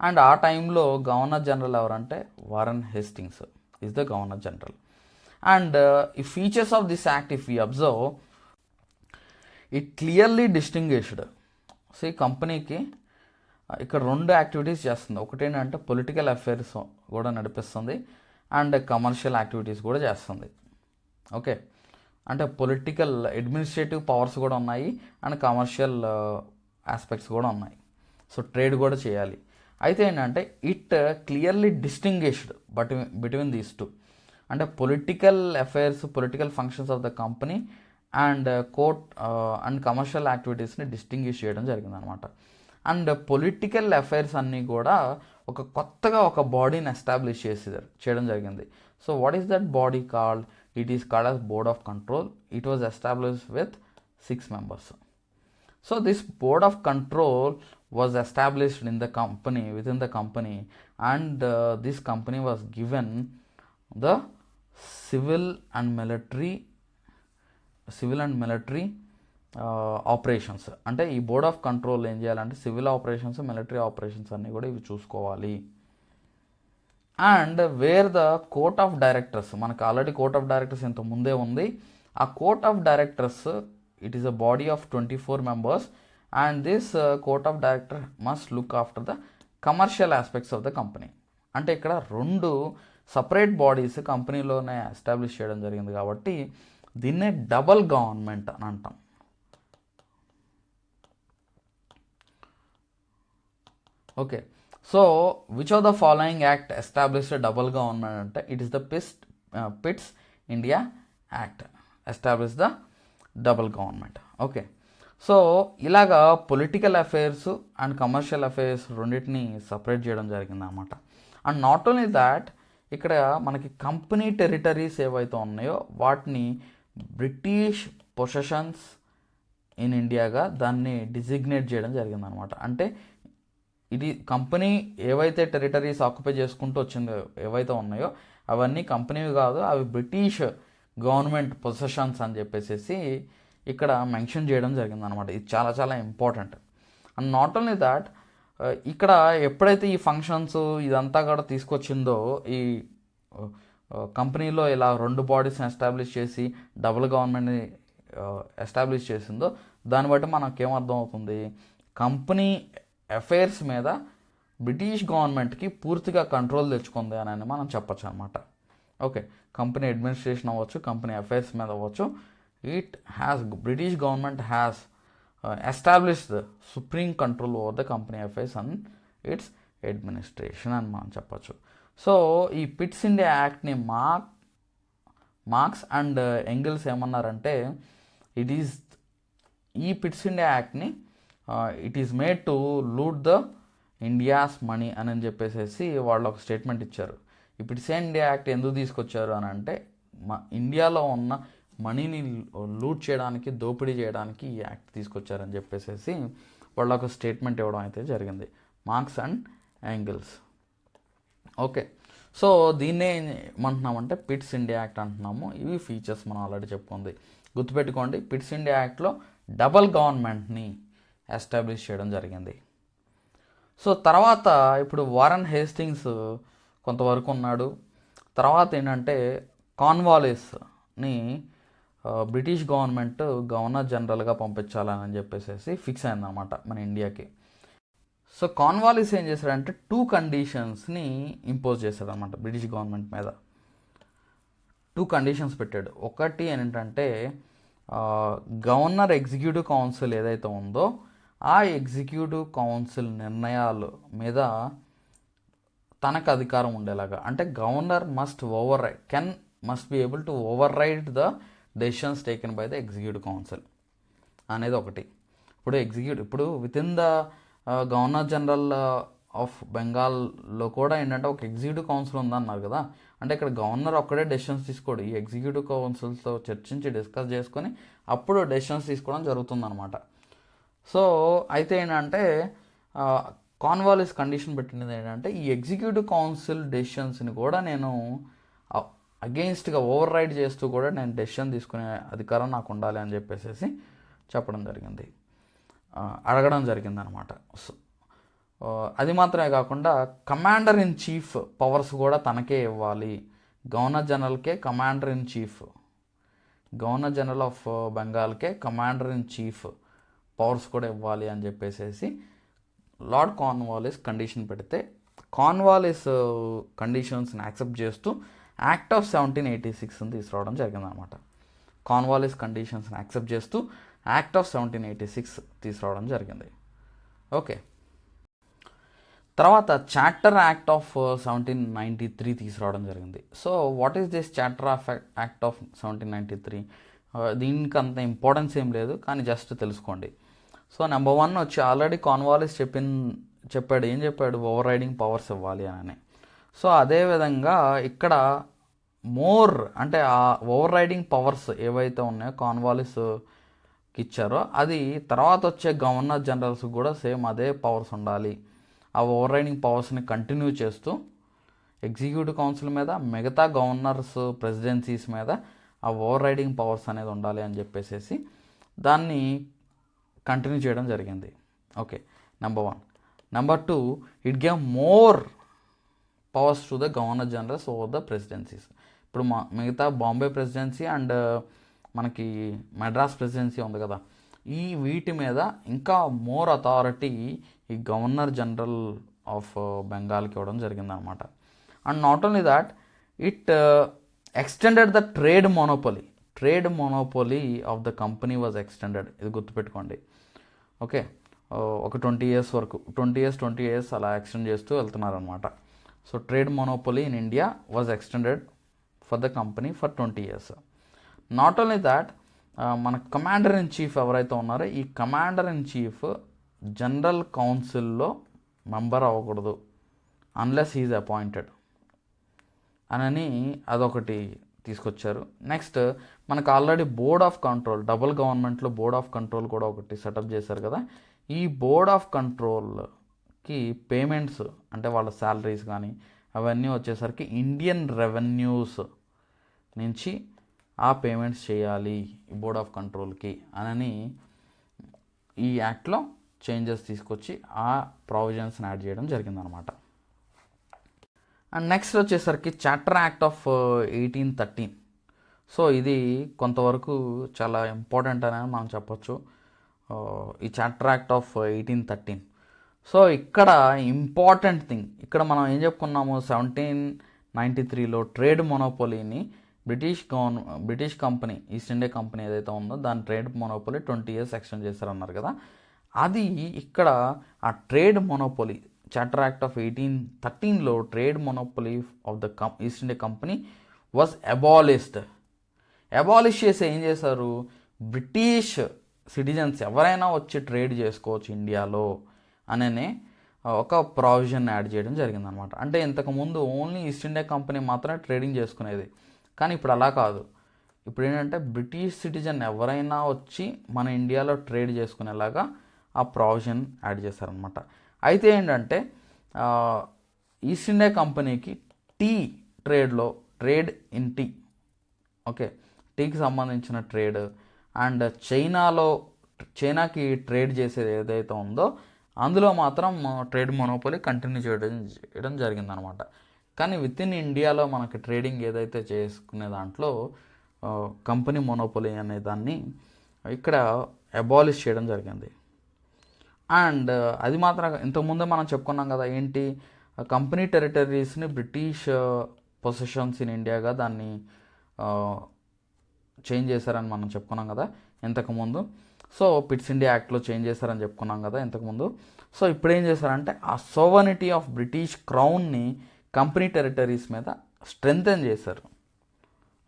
And ఆ టైంలో గవర్నర్ జనరల్ ఎవరంటే Warren Hastings is the governor general. And ఈ features of this act if you observe, it clearly distinguished. So ఈ కంపెనీకి ఇక్కడ రెండు activities చేస్తుంది. ఒకటి ఏంటంటే పొలిటికల్ అఫైర్స్ కూడా నడిపిస్తుంది అండ్ కమర్షియల్ యాక్టివిటీస్ కూడా చేస్తుంది. ఓకే, అంటే పొలిటికల్ అడ్మినిస్ట్రేటివ్ పవర్స్ కూడా ఉన్నాయి అండ్ కమర్షియల్ ఆస్పెక్ట్స్ కూడా ఉన్నాయి. సో ట్రేడ్ కూడా చేయాలి. అయితే ఏంటంటే it clearly distinguished between these two. అంటే political affairs, political functions of the company and court and commercial యాక్టివిటీస్ని డిస్టింగ్విష్ చేయడం జరిగిందనమాట. అండ్ పొలిటికల్ అఫైర్స్ అన్నీ కూడా కొత్తగా ఒక బాడీని ఎస్టాబ్లిష్ చేయడం జరిగింది. So what is that body called? It is called as board of control. It was established with 6 members. So this board of control was established in the company, within the company, and this company was given the civil and military operations. అంటే ఈ board of control ఏం చేయాలంటే civil operations, military operations అన్నీ కూడా ఇవి చూసుకోవాలి. And wear the court of directors, మనకు already court of directors ఇంత ముందే ఉంది. ఆ court of directors it is a body of 24 members and this court of director must look after the commercial aspects of the company. అంటే ఇక్కడ 2 separate bodies కంపెనీలోనే establish చేయడం జరిగింది కాబట్టి దీన్నే డబల్ గవర్నమెంట్ అని అంటాం. Okay, so which of the following act established double government అంటే it is the Pitt's India act establish the double government. Okay, so ఇలాగా political affairs and commercial affairs రెండింటిని separate చేయడం జరిగింది అన్నమాట. అండ్ నాట్ ఓన్లీ దాట్, ఇక్కడ మనకి company territories ఏవైతే ఉన్నాయో వాటిని బ్రిటిష్ పొసెషన్స్ ఇన్ ఇండియాగా దాన్ని డిజిగ్నేట్ చేయడం జరిగిందనమాట. అంటే ఇది కంపెనీ ఏవైతే టెరిటరీస్ ఆక్యుపై చేసుకుంటూ వచ్చిందో ఏవైతే ఉన్నాయో అవన్నీ కంపెనీవి కాదు, అవి బ్రిటిష్ గవర్నమెంట్ పొసెషన్స్ అని చెప్పేసి ఇక్కడ మెన్షన్ చేయడం జరిగిందనమాట. ఇది చాలా చాలా important. And not only that, ఇక్కడ ఎప్పుడైతే ఈ ఫంక్షన్స్ ఇదంతా కూడా తీసుకొచ్చిందో, ఈ కంపెనీలో ఇలా 2 బాడీస్ని ఎస్టాబ్లిష్ చేసి డబుల్ గవర్నమెంట్ని ఎస్టాబ్లిష్ చేసిందో దాన్ని బట్టి మనకేమర్థం అవుతుంది, కంపెనీ అఫైర్స్ మీద బ్రిటిష్ గవర్నమెంట్కి పూర్తిగా కంట్రోల్ తెచ్చుకుంది అని మనం చెప్పచ్చు అనమాట. ఓకే, కంపెనీ అడ్మినిస్ట్రేషన్ అవ్వచ్చు, కంపెనీ అఫైర్స్ మీద అవ్వచ్చు, British government has established supreme control over the company affairs and its administration అని మనం చెప్పచ్చు. సో ఈ పిట్స్ ఇండియా యాక్ట్ని మార్క్స్ అండ్ ఎంగిల్స్ ఏమన్నారంటే, ఈ పిట్స్ ఇండియా యాక్ట్ని it is made to loot the India's money అని చెప్పేసి వాళ్ళు ఒక స్టేట్మెంట్ ఇచ్చారు. ఈ పిట్స్ ఇండియా యాక్ట్ ఎందుకు తీసుకొచ్చారు అని అంటే, ఇండియాలో ఉన్న మనీని లూట్ చేయడానికి, దోపిడీ చేయడానికి ఈ యాక్ట్ తీసుకొచ్చారని చెప్పేసి వాళ్ళు ఒక స్టేట్మెంట్ ఇవ్వడం అయితే జరిగింది, marks and angles. Okay, so దీన్నే ఏమంటున్నామంటే పిట్స్ ఇండియా యాక్ట్ అంటున్నాము. ఇవి ఫీచర్స్ మనం ఆల్రెడీ చెప్పుకుంది, గుర్తుపెట్టుకోండి. పిట్స్ ఇండియా యాక్ట్లో డబల్ గవర్నమెంట్ని ఎస్టాబ్లిష్ చేయడం జరిగింది. సో తర్వాత ఇప్పుడు వారన్ హేస్టింగ్స్ కొంతవరకు ఉన్నాడు. తర్వాత ఏంటంటే కార్న్వాలిస్ని బ్రిటిష్ గవర్నమెంట్ గవర్నర్ జనరల్గా పంపించాలని చెప్పేసి ఫిక్స్ అయిందనమాట మన ఇండియాకి. సో కార్న్వాలిస్ ఏం చేశాడంటే 2 కండిషన్స్ని ఇంపోజ్ చేశాడు అనమాట బ్రిటిష్ గవర్నమెంట్ మీద. 2 కండిషన్స్ పెట్టాడు. ఒకటి ఏంటంటే గవర్నర్ ఎగ్జిక్యూటివ్ కౌన్సిల్ ఏదైతే ఉందో ఆ ఎగ్జిక్యూటివ్ కౌన్సిల్ నిర్ణయాల మీద తనకు అధికారం ఉండేలాగా, అంటే governor must be able to over the decisions taken by the executive council అనేది ఒకటి. ఇప్పుడు with the governor general of బెంగాల్లో కూడా ఏంటంటే ఒక ఎగ్జిక్యూటివ్ కౌన్సిల్ ఉందన్నారు కదా, అంటే ఇక్కడ గవర్నర్ ఒక్కడే డెసిషన్స్ తీసుకోడు, ఈ ఎగ్జిక్యూటివ్ కౌన్సిల్తో చర్చించి డిస్కస్ చేసుకొని అప్పుడు డెసిషన్స్ తీసుకోవడం జరుగుతుందన్నమాట. సో అయితే ఏంటంటే కార్న్వాలిస్ కండిషన్ పెట్టినది ఏంటంటే ఈ ఎగ్జిక్యూటివ్ కౌన్సిల్ డెసిషన్స్ని కూడా నేను అగెయిన్స్ట్గా ఓవర్ రైడ్ చేస్తూ కూడా నేను డెసిషన్ తీసుకునే అధికారం నాకు ఉండాలి అని చెప్పేసి చెప్పడం జరిగింది, అడగడం జరిగింది అనమాట. సో అది మాత్రమే కాకుండా కమాండర్ ఇన్ చీఫ్ పవర్స్ కూడా తనకే ఇవ్వాలి, గవర్నర్ జనరల్కే commander in chief, governor general of బెంగాల్కే కమాండర్ ఇన్ చీఫ్ పవర్స్ కూడా ఇవ్వాలి అని చెప్పేసి లార్డ్ కార్న్వాలిస్ కండిషన్ పెడితే కార్న్వాలిస్ కండిషన్స్ని యాక్సెప్ట్ చేస్తూ యాక్ట్ ఆఫ్ 1786 తీసుకురావడం జరిగిందనమాట. కార్న్వాలిస్ కండిషన్స్ని యాక్సెప్ట్ చేస్తూ యాక్ట్ ఆఫ్ 1786 తీసుకురావడం జరిగింది. ఓకే, తర్వాత చార్టర్ యాక్ట్ ఆఫ్ 1793 తీసుకురావడం జరిగింది. So what is this charter of act of 1793? దీనికి అంత ఇంపార్టెన్స్ ఏం లేదు, కానీ జస్ట్ తెలుసుకోండి. సో నెంబర్ 1 వచ్చి ఆల్రెడీ కార్న్వాలిస్ చెప్పాడు, ఏం చెప్పాడు, ఓవర్ రైడింగ్ పవర్స్ ఇవ్వాలి అని. సో అదేవిధంగా ఇక్కడ అంటే ఆ ఓవర్ రైడింగ్ పవర్స్ ఏవైతే ఉన్నాయో కార్న్వాలిస్కి ఇచ్చారో అది తర్వాత వచ్చే గవర్నర్ జనరల్స్కి కూడా సేమ్ అదే పవర్స్ ఉండాలి. ఆ ఓవర్ రైడింగ్ పవర్స్ని కంటిన్యూ చేస్తూ ఎగ్జిక్యూటివ్ కౌన్సిల్ మీద, మిగతా గవర్నర్స్ ప్రెసిడెన్సీస్ మీద ఆ ఓవర్ రైడింగ్ పవర్స్ అనేది ఉండాలి అని చెప్పేసి దాన్ని కంటిన్యూ చేయడం జరిగింది. Okay, number 1. Number 2, it gave more powers to the governor generals over the presidencies. ఇప్పుడు మిగతా బాంబే ప్రెసిడెన్సీ అండ్ మనకి మద్రాస్ ప్రెసిడెన్సీ ఉంది కదా, వీటి మీద ఇంకా మోర్ అథారిటీ ఈ గవర్నర్ జనరల్ ఆఫ్ బెంగాల్కి ఇవ్వడం జరిగిందనమాట. And not only that, it extended the trade monopoly of the company was extended. ఇది గుర్తుపెట్టుకోండి. ఓకే, ఒక 20 years వరకు 20 years అలా ఎక్స్టెండ్ చేస్తూ వెళ్తున్నారనమాట. So trade monopoly in India was extended for the company for 20 years. Not only that, మన commander in chief ఎవరైతే ఉన్నారో ఈ కమాండర్ ఇన్ చీఫ్ జనరల్ కౌన్సిల్లో మెంబర్ అవ్వకూడదు అన్లెస్ హీజ్ అపాయింటెడ్ అని అదొకటి తీసుకొచ్చారు. నెక్స్ట్ మనకు already board of control, double గవర్నమెంట్లో బోర్డ్ ఆఫ్ కంట్రోల్ కూడా ఒకటి సెటప్ చేశారు కదా. ఈ బోర్డ్ ఆఫ్ కంట్రోల్కి పేమెంట్స్ అంటే వాళ్ళ శాలరీస్ కానీ అవన్నీ వచ్చేసరికి ఇండియన్ రెవెన్యూస్ నుంచి ఆ పేమెంట్స్ చేయాలి ఈ బోర్డ్ ఆఫ్ కంట్రోల్కి అని ఈ యాక్ట్లో చేంజెస్ తీసుకొచ్చి ఆ ప్రావిజన్స్ని యాడ్ చేయడం జరిగిందనమాట. అండ్ నెక్స్ట్ వచ్చేసరికి చార్టర్ యాక్ట్ ఆఫ్ 1813. సో ఇది కొంతవరకు చాలా ఇంపార్టెంట్ అని మనం చెప్పొచ్చు, ఈ చార్టర్ యాక్ట్ ఆఫ్ 1813. సో ఇక్కడ ఇంపార్టెంట్ థింగ్, ఇక్కడ మనం ఏం చెప్పుకున్నాము, 1793లో ట్రేడ్ మొనోపోలీని British company, east India company ఏదైతే ఉందో దాని ట్రేడ్ మొనోపోలీ 20 years ఎక్స్టెండ్ చేశారన్నారు కదా. అది ఇక్కడ ఆ trade monopoly charter act of 1813లో trade monopoly of the east India company was abolish చేసి ఏం చేశారు, బ్రిటిష్ సిటిజన్స్ ఎవరైనా వచ్చి ట్రేడ్ చేసుకోవచ్చు ఇండియాలో అనే ఒక ప్రావిజన్ యాడ్ చేయడం జరిగిందనమాట. అంటే ఇంతకుముందు ఓన్లీ ఈస్ట్ ఇండియా కంపెనీ మాత్రమే ట్రేడింగ్ చేసుకునేది, కానీ ఇప్పుడు అలా కాదు. ఇప్పుడు ఏంటంటే బ్రిటిష్ సిటిజన్ ఎవరైనా వచ్చి మన ఇండియాలో ట్రేడ్ చేసుకునేలాగా ఆ ప్రావిజన్ యాడ్ చేశారనమాట. అయితే ఏంటంటే ఈస్ట్ ఇండియా కంపెనీకి ట్రేడ్ ఇన్ టీ, ఓకే, టీకి సంబంధించిన ట్రేడ్ అండ్ చైనాకి ట్రేడ్ చేసేది ఏదైతే ఉందో అందులో మాత్రం ట్రేడ్ మొనోపోలీ కంటిన్యూ చేయడం జరిగిందనమాట. కానీ విత్ ఇన్ ఇండియాలో మనకి ట్రేడింగ్ ఏదైతే చేసుకునే దాంట్లో కంపెనీ మొనోపోలీ అనే దాన్ని ఇక్కడ అబాలిష్ చేయడం జరిగింది. అండ్ అది మాత్రం ఇంతకుముందే మనం చెప్పుకున్నాం కదా, ఏంటి కంపెనీ టెరిటరీస్ని బ్రిటిష్ పొజిషన్స్ ఇన్ ఇండియాగా దాన్ని చేంజ్ చేశారని మనం చెప్పుకున్నాం కదా ఇంతకుముందు. సో పిట్స్ ఇండియా యాక్ట్లో చేంజ్ చేశారని చెప్పుకున్నాం కదా ఇంతకుముందు. సో ఇప్పుడు ఏం చేశారంటే ఆ సోవర్నిటీ ఆఫ్ బ్రిటిష్ క్రౌన్ని కంపెనీ టెరిటరీస్ మీద స్ట్రెంగ్తెన్ చేశారు.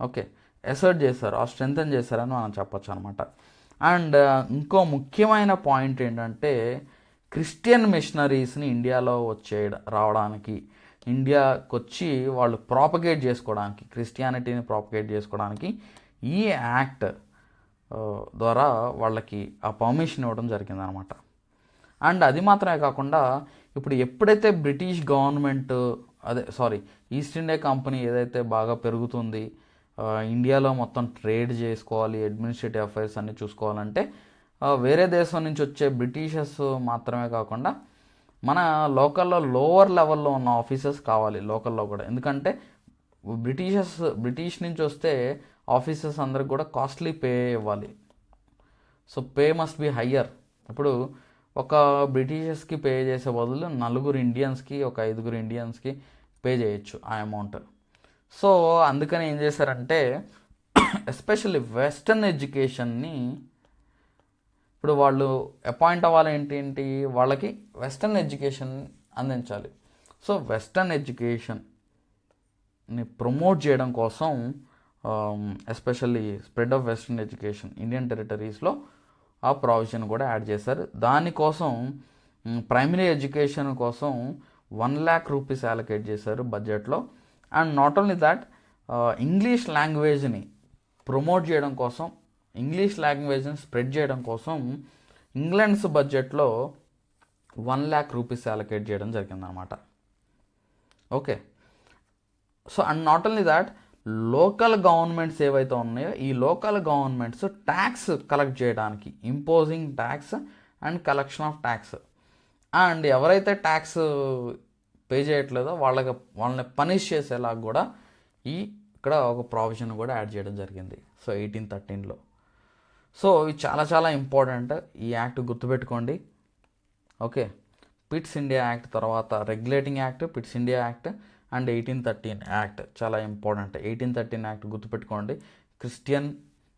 ఓకే, అసర్ట్ చేశారు, ఆ స్ట్రెంగ్తెన్ చేశారని మనం చెప్పొచ్చు అనమాట. అండ్ ఇంకో ముఖ్యమైన పాయింట్ ఏంటంటే క్రిస్టియన్ మిషనరీస్ని ఇండియాలో రావడానికి, ఇండియాకి వచ్చి వాళ్ళు ప్రాపగేట్ చేసుకోవడానికి, క్రిస్టియానిటీని ప్రాపగేట్ చేసుకోవడానికి ఈ యాక్ట్ ద్వారా వాళ్ళకి ఆ పర్మిషన్ ఇవ్వడం జరిగిందనమాట. అండ్ అది మాత్రమే కాకుండా ఇప్పుడు ఎప్పుడైతే British government east India company ఏదైతే బాగా పెరుగుతుంది, ఇండియాలో మొత్తం ట్రేడ్ చేసుకోవాలి, అడ్మినిస్ట్రేటివ్ అఫైర్స్ అన్నీ చూసుకోవాలంటే వేరే దేశం నుంచి వచ్చే బ్రిటిషర్స్ మాత్రమే కాకుండా మన లోకల్లో లోవర్ లెవెల్లో ఉన్న ఆఫీసర్స్ కావాలి లోకల్లో కూడా. ఎందుకంటే బ్రిటిష్ నుంచి వస్తే ఆఫీసర్స్ అందరికి కూడా కాస్ట్లీ పే ఇవ్వాలి. So pay must be higher. ఇప్పుడు ఒక బ్రిటిషర్స్కి పే చేసే బదులు 4 ఇండియన్స్కి, ఒక 5 ఇండియన్స్కి పే చేయొచ్చు ఆ అమౌంట్. సో అందుకని ఏం చేశారంటే ఎస్పెషల్లీ వెస్టర్న్ ఎడ్యుకేషన్ని ఇప్పుడు వాళ్ళు అపాయింట్ అవ్వాలి, ఏంటి వాళ్ళకి వెస్టర్న్ ఎడ్యుకేషన్ అందించాలి. సో వెస్టర్న్ ఎడ్యుకేషన్ని ప్రమోట్ చేయడం కోసం especially spread of western education Indian టెరిటరీస్లో ఆ ప్రావిజన్ కూడా యాడ్ చేశారు. దానికోసం ప్రైమరీ ఎడ్యుకేషన్ కోసం 1 lakh రూపీస్ అలొకేట్ చేశారు బడ్జెట్లో. And not only that, English లాంగ్వేజ్ని ప్రమోట్ చేయడం కోసం, ఇంగ్లీష్ లాంగ్వేజ్ని స్ప్రెడ్ చేయడం కోసం ఇంగ్లాండ్స్ బడ్జెట్లో 1 lakh రూపీస్ అలొకేట్ చేయడం జరిగిందనమాట. Okay, so and not only that, local governments ఏవైతే ఉన్నాయో ఈ లోకల్ గవర్నమెంట్స్ ట్యాక్స్ కలెక్ట్ చేయడానికి, imposing tax and collection of tax, and ఎవరైతే ట్యాక్స్ పే చేయట్లేదో వాళ్ళని పనిష్ చేసేలాగా కూడా ఇక్కడ ఒక ప్రావిజన్ కూడా యాడ్ చేయడం జరిగింది. సో 1813లో. సో ఇది చాలా చాలా ఇంపార్టెంట్, ఈ యాక్ట్ గుర్తుపెట్టుకోండి. ఓకే, పిట్స్ ఇండియా యాక్ట్ తర్వాత regulating act, pits India act and 1813 act చాలా ఇంపార్టెంట్. 1813 యాక్ట్ గుర్తుపెట్టుకోండి. క్రిస్టియన్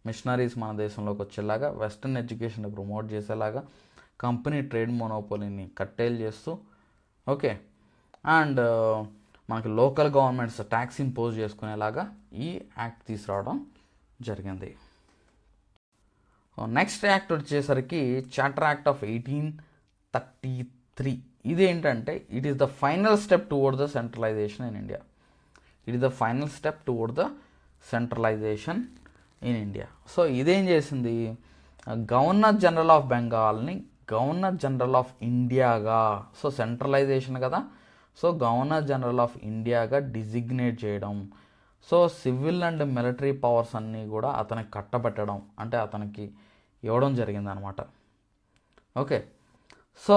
మిషనరీస్ మన దేశంలోకి వచ్చేలాగా, వెస్టర్న్ ఎడ్యుకేషన్ ప్రమోట్ చేసేలాగా, కంపెనీ ట్రేడ్ మోనోపోలీని కట్టేలు చేస్తూ, ఓకే, అండ్ మనకి లోకల్ గవర్నమెంట్స్ ట్యాక్స్ ఇంపోజ్ చేసుకునేలాగా ఈ యాక్ట్ తీసుకురావడం జరిగింది. నెక్స్ట్ యాక్ట్ వచ్చేసరికి చార్టర్ యాక్ట్ ఆఫ్ 1833. ఇదేంటంటే it is the final step toward the centralization in India. It is the final step toward the centralization in India. So ఇదేం చేసింది, governor general of బెంగాల్ని governor general of ఇండియాగా, so centralization కదా, so governor general of ఇండియాగా designate చేయడం, so civil and military powers అన్నీ కూడా అతనికి కట్టబెట్టడం, అంటే అతనికి ఇవ్వడం జరిగిందనమాట. ఓకే, సో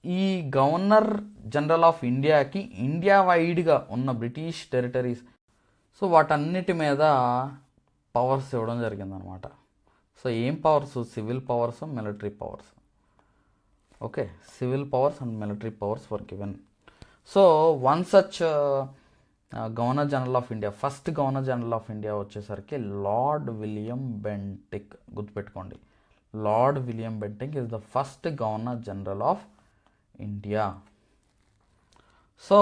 ఈ గవర్నర్ జనరల్ ఆఫ్ ఇండియాకి ఇండియా వైడ్గా ఉన్న బ్రిటిష్ టెరిటరీస్, సో వాటన్నిటి మీద పవర్స్ ఇవ్వడం జరిగిందనమాట. సో ఏం powers, civil powers, military powers. Okay, civil powers and military powers for given. So one such governor general of India, first governor general of India వచ్చేసరికి lord William Bentinck. గుర్తుపెట్టుకోండి, lord William Bentinck is the first governor general of India. So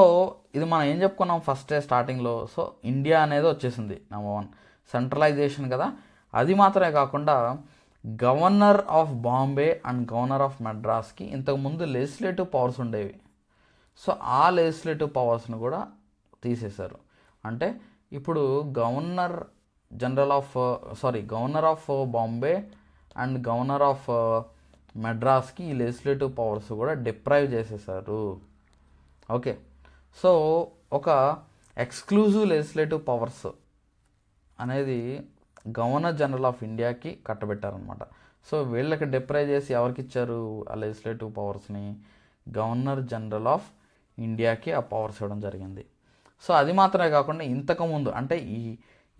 ఇది మనం ఏం చెప్పుకున్నాం first స్టార్టింగ్లో, so India అనేది వచ్చేసింది number 1, centralisation కదా. అది మాత్రమే కాకుండా governor of Bombay and governor of మద్రాస్కి ఇంతకుముందు లెజిస్లేటివ్ పవర్స్ ఉండేవి. సో ఆ లెజిస్లేటివ్ పవర్స్ని కూడా తీసేశారు. అంటే ఇప్పుడు governor of Bombay and governor of మద్రాస్కి ఈ లెజిస్లేటివ్ పవర్స్ కూడా డిప్రైవ్ చేసేసారు. ఓకే, సో ఒక ఎక్స్క్లూజివ్ లెజిస్లేటివ్ పవర్స్ అనేది గవర్నర్ జనరల్ ఆఫ్ ఇండియాకి కట్టబెట్టారనమాట. సో వీళ్ళకి డిప్రైవ్ చేసి ఎవరికి ఇచ్చారు ఆ లెజిస్లేటివ్ పవర్స్ని, గవర్నర్ జనరల్ ఆఫ్ ఇండియాకి ఆ పవర్స్ ఇవ్వడం జరిగింది. సో అది మాత్రమే కాకుండా ఇంతకుముందు అంటే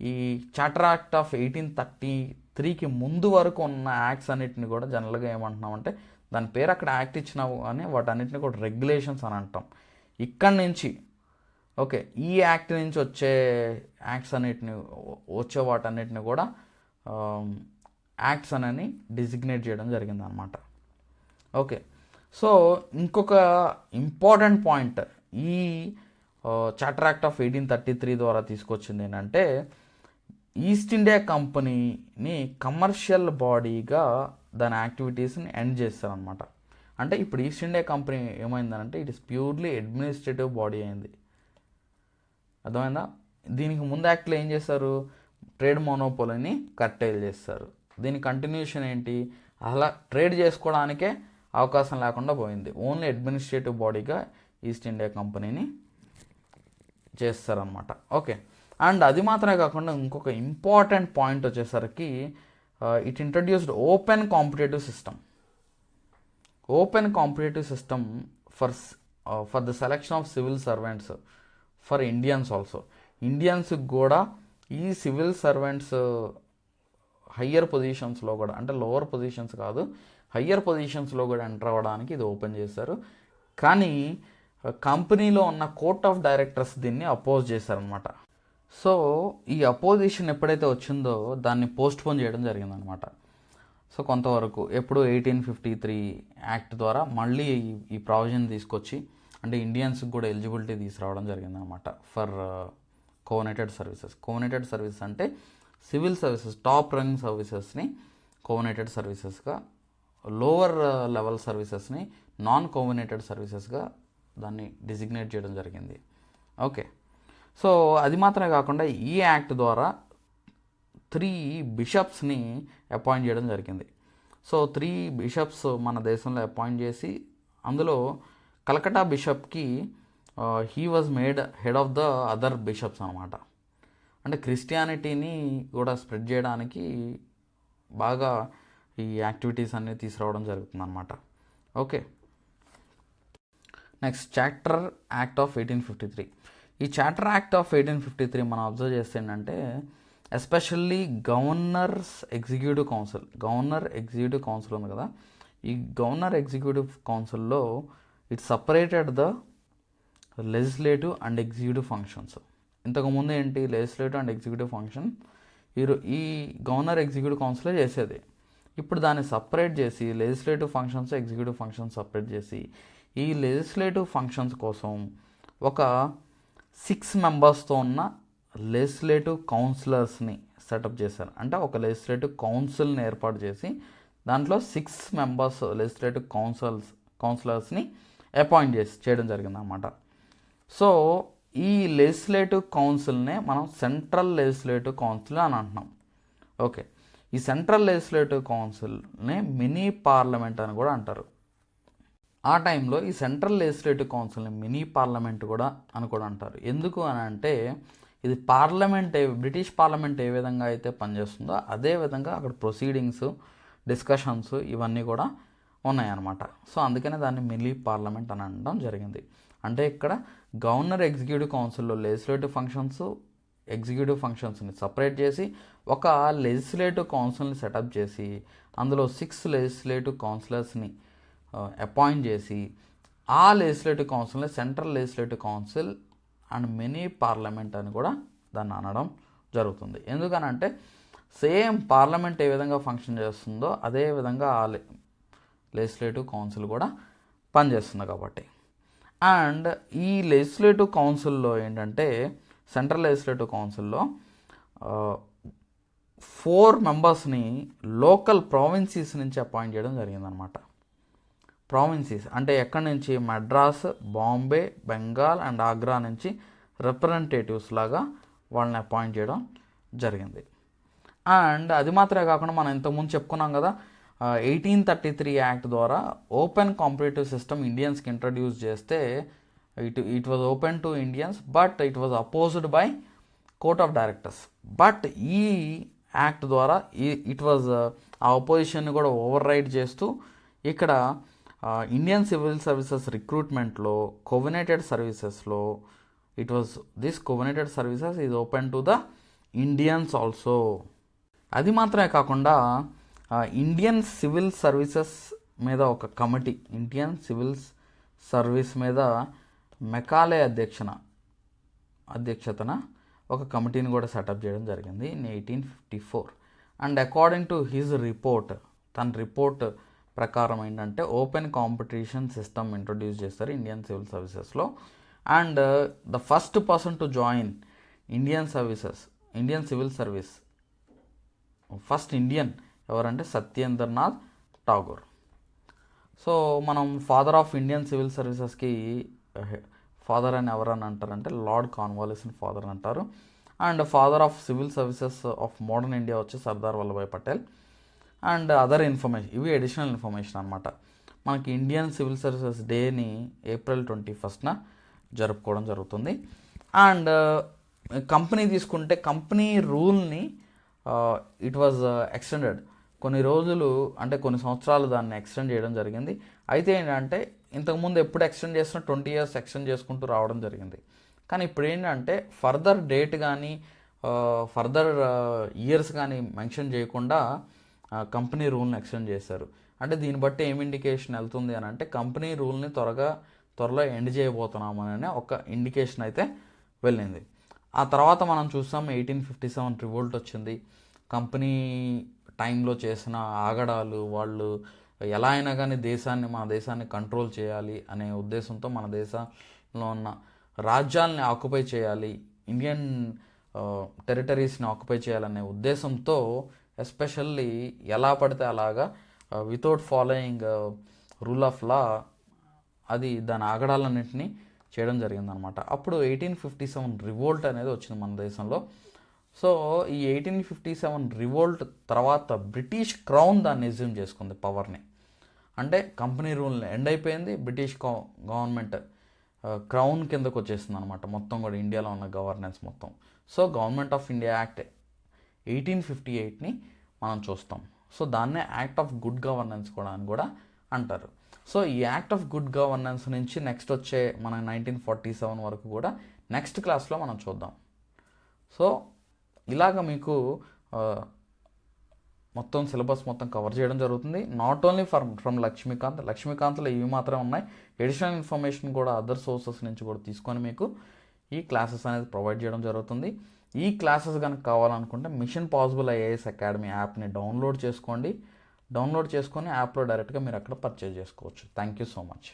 ఈ చార్టర్ యాక్ట్ ఆఫ్ త్రీకి ముందు వరకు ఉన్న యాక్ట్స్ అన్నిటిని కూడా జనరల్గా ఏమంటున్నామంటే దాని పేరు అక్కడ యాక్ట్ ఇచ్చినావు అని వాటన్నిటిని కూడా రెగ్యులేషన్స్ అని అంటాం. ఇక్కడి నుంచి ఓకే ఈ యాక్ట్ నుంచి వచ్చే యాక్ట్స్ అన్నిటిని వచ్చే వాటన్నిటిని కూడా యాక్ట్స్ అని డిజిగ్నేట్ చేయడం జరిగింది అనమాట. ఓకే, సో ఇంకొక ఇంపార్టెంట్ పాయింట్ ఈ చార్టర్ యాక్ట్ ఆఫ్ 1833 ద్వారా తీసుకొచ్చింది ఏంటంటే ఈస్ట్ ఇండియా కంపెనీని కమర్షియల్ బాడీగా దాని యాక్టివిటీస్ని ఎండ్ చేస్తారనమాట. అంటే ఇప్పుడు ఈస్ట్ ఇండియా కంపెనీ ఏమైందనంటే it is purely administrative body అయింది. అర్థమైందా? దీనికి ముందు యాక్ట్లో ఏం చేస్తారు, ట్రేడ్ మోనోపోలీని కట్టేలు చేస్తారు. దీని కంటిన్యూషన్ ఏంటి, అలా ట్రేడ్ చేసుకోవడానికే అవకాశం లేకుండా పోయింది. ఓన్లీ అడ్మినిస్ట్రేటివ్ బాడీగా ఈస్ట్ ఇండియా కంపెనీని చేస్తారనమాట. ఓకే, అండ్ అది మాత్రమే కాకుండా ఇంకొక ఇంపార్టెంట్ పాయింట్ వచ్చేసరికి it introduced open competitive system. Open competitive system for the selection of civil servants for Indians also. ఇండియన్స్కి కూడా ఈ సివిల్ సర్వెంట్స్ హయ్యర్ పొజిషన్స్లో కూడా, అంటే లోవర్ పొజిషన్స్ కాదు హయ్యర్ పొజిషన్స్లో కూడా ఎంటర్ అవ్వడానికి ఇది ఓపెన్ చేశారు. కానీ కంపెనీలో ఉన్న కోర్ట్ ఆఫ్ డైరెక్టర్స్ దీన్ని అపోజ్ చేశారనమాట. సో ఈ అపోజిషన్ ఎప్పుడైతే వచ్చిందో దాన్ని పోస్ట్పోన్ చేయడం జరిగిందనమాట. సో కొంతవరకు ఎప్పుడు 1853 యాక్ట్ ద్వారా మళ్ళీ ఈ ప్రావిజన్ తీసుకొచ్చి అంటే ఇండియన్స్కి కూడా ఎలిజిబిలిటీ తీసుకురావడం జరిగిందనమాట for coordinated services. Coordinated services అంటే సివిల్ సర్వీసెస్ టాప్ ర్యాంక్ సర్వీసెస్ని కోఆర్డినేటెడ్ సర్వీసెస్గా, లోవర్ లెవెల్ సర్వీసెస్ని నాన్ కోఆర్డినేటెడ్ సర్వీసెస్గా దాన్ని డిజిగ్నేట్ చేయడం జరిగింది. ఓకే, సో అది మాత్రమే కాకుండా ఈ యాక్ట్ ద్వారా 3 బిషప్స్ని అపాయింట్ చేయడం జరిగింది. సో 3 బిషప్స్ మన దేశంలో అపాయింట్ చేసి అందులో కలకట్టా బిషప్కి he was made head of the other bishops అనమాట. అంటే క్రిస్టియానిటీని కూడా స్ప్రెడ్ చేయడానికి బాగా ఈ యాక్టివిటీస్ అన్నీ తీసుకురావడం జరుగుతుంది అనమాట. Okay, next charter act of 1853. ఈ చార్టర్ యాక్ట్ ఆఫ్ 1853 మనం అబ్జర్వ్ చేస్తే ఏంటంటే ఎస్పెషల్లీ గవర్నర్ ఎగ్జిక్యూటివ్ కౌన్సిల్ ఉంది కదా, ఈ గవర్నర్ ఎగ్జిక్యూటివ్ కౌన్సిల్లో it separated the legislative and executive functions. ఇంతకుముందు ఏంటి, లెజిస్లేటివ్ అండ్ ఎగ్జిక్యూటివ్ ఫంక్షన్ ఈ గవర్నర్ ఎగ్జిక్యూటివ్ కౌన్సిలే చేసేది. ఇప్పుడు దాన్ని సపరేట్ చేసి legislative functions executive functions separate చేసి ఈ లెజిస్లేటివ్ ఫంక్షన్స్ కోసం ఒక 6 మెంబర్స్తో ఉన్న లెజిస్లేటివ్ కౌన్సిలర్స్ని సెటప్ చేశారు. అంటే ఒక లెజిస్లేటివ్ కౌన్సిల్ని ఏర్పాటు చేసి దాంట్లో 6 మెంబర్స్ లెజిస్లేటివ్ కౌన్సిలర్స్ని అపాయింట్ చేయడం జరిగింది అన్నమాట. సో ఈ లెజిస్లేటివ్ కౌన్సిల్నే మనం సెంట్రల్ లెజిస్లేటివ్ కౌన్సిల్ అని అంటున్నాం. ఓకే, ఈ సెంట్రల్ లెజిస్లేటివ్ కౌన్సిల్ని మినీ పార్లమెంట్ అని కూడా అంటారు. ఆ టైంలో ఈ సెంట్రల్ లెజిస్లేటివ్ కౌన్సిల్ని మినీ పార్లమెంట్ కూడా అని కూడా అంటారు. ఎందుకు అని అంటే ఇది బ్రిటిష్ పార్లమెంట్ ఏ విధంగా అయితే పనిచేస్తుందో అదే విధంగా అక్కడ ప్రొసీడింగ్స్, డిస్కషన్స్ ఇవన్నీ కూడా ఉన్నాయన్నమాట. సో అందుకనే దాన్ని మినీ పార్లమెంట్ అని అనడం జరిగింది. అంటే ఇక్కడ గవర్నర్ ఎగ్జిక్యూటివ్ కౌన్సిల్లో లెజిస్లేటివ్ ఫంక్షన్స్, ఎగ్జిక్యూటివ్ ఫంక్షన్స్ని సపరేట్ చేసి ఒక లెజిస్లేటివ్ కౌన్సిల్ని సెటప్ చేసి అందులో 6 లెజిస్లేటివ్ కౌన్సిలర్స్ని అపాయింట్ చేసి ఆ లెజిస్లేటివ్ కౌన్సిల్ని central legislative council and mini parliament అని కూడా దాన్ని అనడం జరుగుతుంది. ఎందుకనంటే సేమ్ పార్లమెంట్ ఏ విధంగా ఫంక్షన్ చేస్తుందో అదే విధంగా ఆ లెజిస్లేటివ్ కౌన్సిల్ కూడా పనిచేస్తుంది కాబట్టి. అండ్ ఈ లెజిస్లేటివ్ కౌన్సిల్లో ఏంటంటే సెంట్రల్ లెజిస్లేటివ్ కౌన్సిల్లో 4 మెంబర్స్ని లోకల్ ప్రావిన్సీస్ నుంచి అపాయింట్ చేయడం జరిగిందనమాట. ప్రావిన్సీస్ అంటే ఎక్కడి నుంచి, మద్రాస్, బాంబే, బెంగాల్ అండ్ ఆగ్రా నుంచి రిప్రజెంటేటివ్స్ లాగా వాళ్ళని అపాయింట్ చేయడం జరిగింది. అండ్ అది మాత్రమే కాకుండా మనం ఇంతకుముందు చెప్పుకున్నాం కదా 1833 యాక్ట్ ద్వారా ఓపెన్ కాంపిటేటివ్ సిస్టమ్ ఇండియన్స్కి ఇంట్రడ్యూస్ చేస్తే it was open to Indians but it was opposed by court of directors. But ఈ యాక్ట్ ద్వారా ఇట్ వాజ్ ఆ అపోజిషన్ని కూడా ఓవర్ రైడ్ చేస్తూ ఇక్కడ ఇండియన్ సివిల్ సర్వీసెస్ రిక్రూట్మెంట్లో కోఆర్డినేటెడ్ సర్వీసెస్లో this coordinated services is open to the Indians also. అది మాత్రమే కాకుండా ఇండియన్ సివిల్ సర్వీసెస్ మీద ఒక కమిటీ, ఇండియన్ సివిల్ సర్వీస్ మీద మెకాలే అధ్యక్షతన ఒక కమిటీని కూడా సెటప్ చేయడం జరిగింది in 1854. And according to his report, తన రిపోర్ట్ ప్రకారం ఏంటంటే ఓపెన్ కాంపిటీషన్ సిస్టమ్ ఇంట్రొడ్యూస్ చేస్తారు ఇండియన్ సివిల్ సర్వీసెస్లో. And the first person to join Indian civil service, first Indian ఎవరంటే సత్యేంద్రనాథ్ ఠాగూర్. సో మనం ఫాదర్ ఆఫ్ ఇండియన్ సివిల్ సర్వీసెస్కి ఫాదర్ అని ఎవరని అంటారంటే లార్డ్ కార్న్వాలిస్ని ఫాదర్ అంటారు. And father of civil services of modern India వచ్చి Sardar Vallabhbhai Patel. And other information, ఇవి అడిషనల్ ఇన్ఫర్మేషన్ అనమాట. మనకి ఇండియన్ సివిల్ సర్వీసెస్ డేని April 21st జరుపుకోవడం జరుగుతుంది. అండ్ కంపెనీ తీసుకుంటే కంపెనీ రూల్ని ఇట్ వాజ్ ఎక్స్టెండెడ్, కొన్ని రోజులు అంటే కొన్ని సంవత్సరాలు దాన్ని ఎక్స్టెండ్ చేయడం జరిగింది. అయితే ఏంటంటే ఇంతకుముందు ఎప్పుడు ఎక్స్టెండ్ చేసినా 20 years ఎక్స్టెండ్ చేసుకుంటూ రావడం జరిగింది. కానీ ఇప్పుడు ఏంటంటే ఫర్దర్ డేట్ కానీ ఫర్దర్ ఇయర్స్ కానీ మెన్షన్ చేయకుండా కంపెనీ రూల్ని ఎక్స్టెండ్ చేశారు. అంటే దీన్ని బట్టి ఏం ఇండికేషన్ వెళ్తుంది అని అంటే కంపెనీ రూల్ని త్వరలో ఎండ్ చేయబోతున్నాము అనే ఒక ఇండికేషన్ అయితే వెళ్ళింది. ఆ తర్వాత మనం చూస్తాం 1857 రివోల్ట్ వచ్చింది. కంపెనీ టైంలో చేసిన ఆగడాలు, వాళ్ళు ఎలా అయినా కానీ మన దేశాన్ని కంట్రోల్ చేయాలి అనే ఉద్దేశంతో మన దేశంలో ఉన్న రాజ్యాలని ఆక్యుపై చేయాలి, ఇండియన్ టెరిటరీస్ని ఆక్యుపై చేయాలనే ఉద్దేశంతో ఎస్పెషల్లీ ఎలా పడితే అలాగా without following rule of law అది దాని ఆగడాలన్నింటినీ చేయడం జరిగిందనమాట. అప్పుడు 1857 రివోల్ట్ అనేది వచ్చింది మన దేశంలో. సో ఈ 1857 రివోల్ట్ తర్వాత బ్రిటిష్ క్రౌన్ దాన్ని ఎజ్యూమ్ చేసుకుంది పవర్ని. అంటే కంపెనీ రూల్ ఎండ్ అయిపోయింది, బ్రిటిష్ గవర్నమెంట్ క్రౌన్ కిందకు వచ్చేసింది అనమాట మొత్తం కూడా ఇండియాలో ఉన్న గవర్నెన్స్ మొత్తం. So government of India act 1858ని మనం చూస్తాం. సో దాన్నే యాక్ట్ ఆఫ్ గుడ్ గవర్నెన్స్ కూడా అని కూడా అంటారు. సో ఈ యాక్ట్ ఆఫ్ గుడ్ గవర్నెన్స్ నుంచి నెక్స్ట్ వచ్చే మన 1947 వరకు కూడా నెక్స్ట్ క్లాస్లో మనం చూద్దాం. సో ఇలాగ మీకు మొత్తం సిలబస్ మొత్తం కవర్ చేయడం జరుగుతుంది. నాట్ ఓన్లీ ఫ్రమ్ లక్ష్మీకాంత్లో ఇవి మాత్రమే ఉన్నాయి, ఎడిషనల్ ఇన్ఫర్మేషన్ కూడా అదర్ సోర్సెస్ నుంచి కూడా తీసుకొని మీకు ఈ క్లాసెస్ అనేది ప్రొవైడ్ చేయడం జరుగుతుంది. ఈ క్లాసెస్ కనుక కావాలనుకుంటే మిషన్ పాసిబుల్ ఐఏఎస్ అకాడమీ యాప్ని డౌన్లోడ్ చేసుకొని యాప్లో డైరెక్ట్గా మీరు అక్కడ పర్చేజ్ చేసుకోవచ్చు. Thank you so much.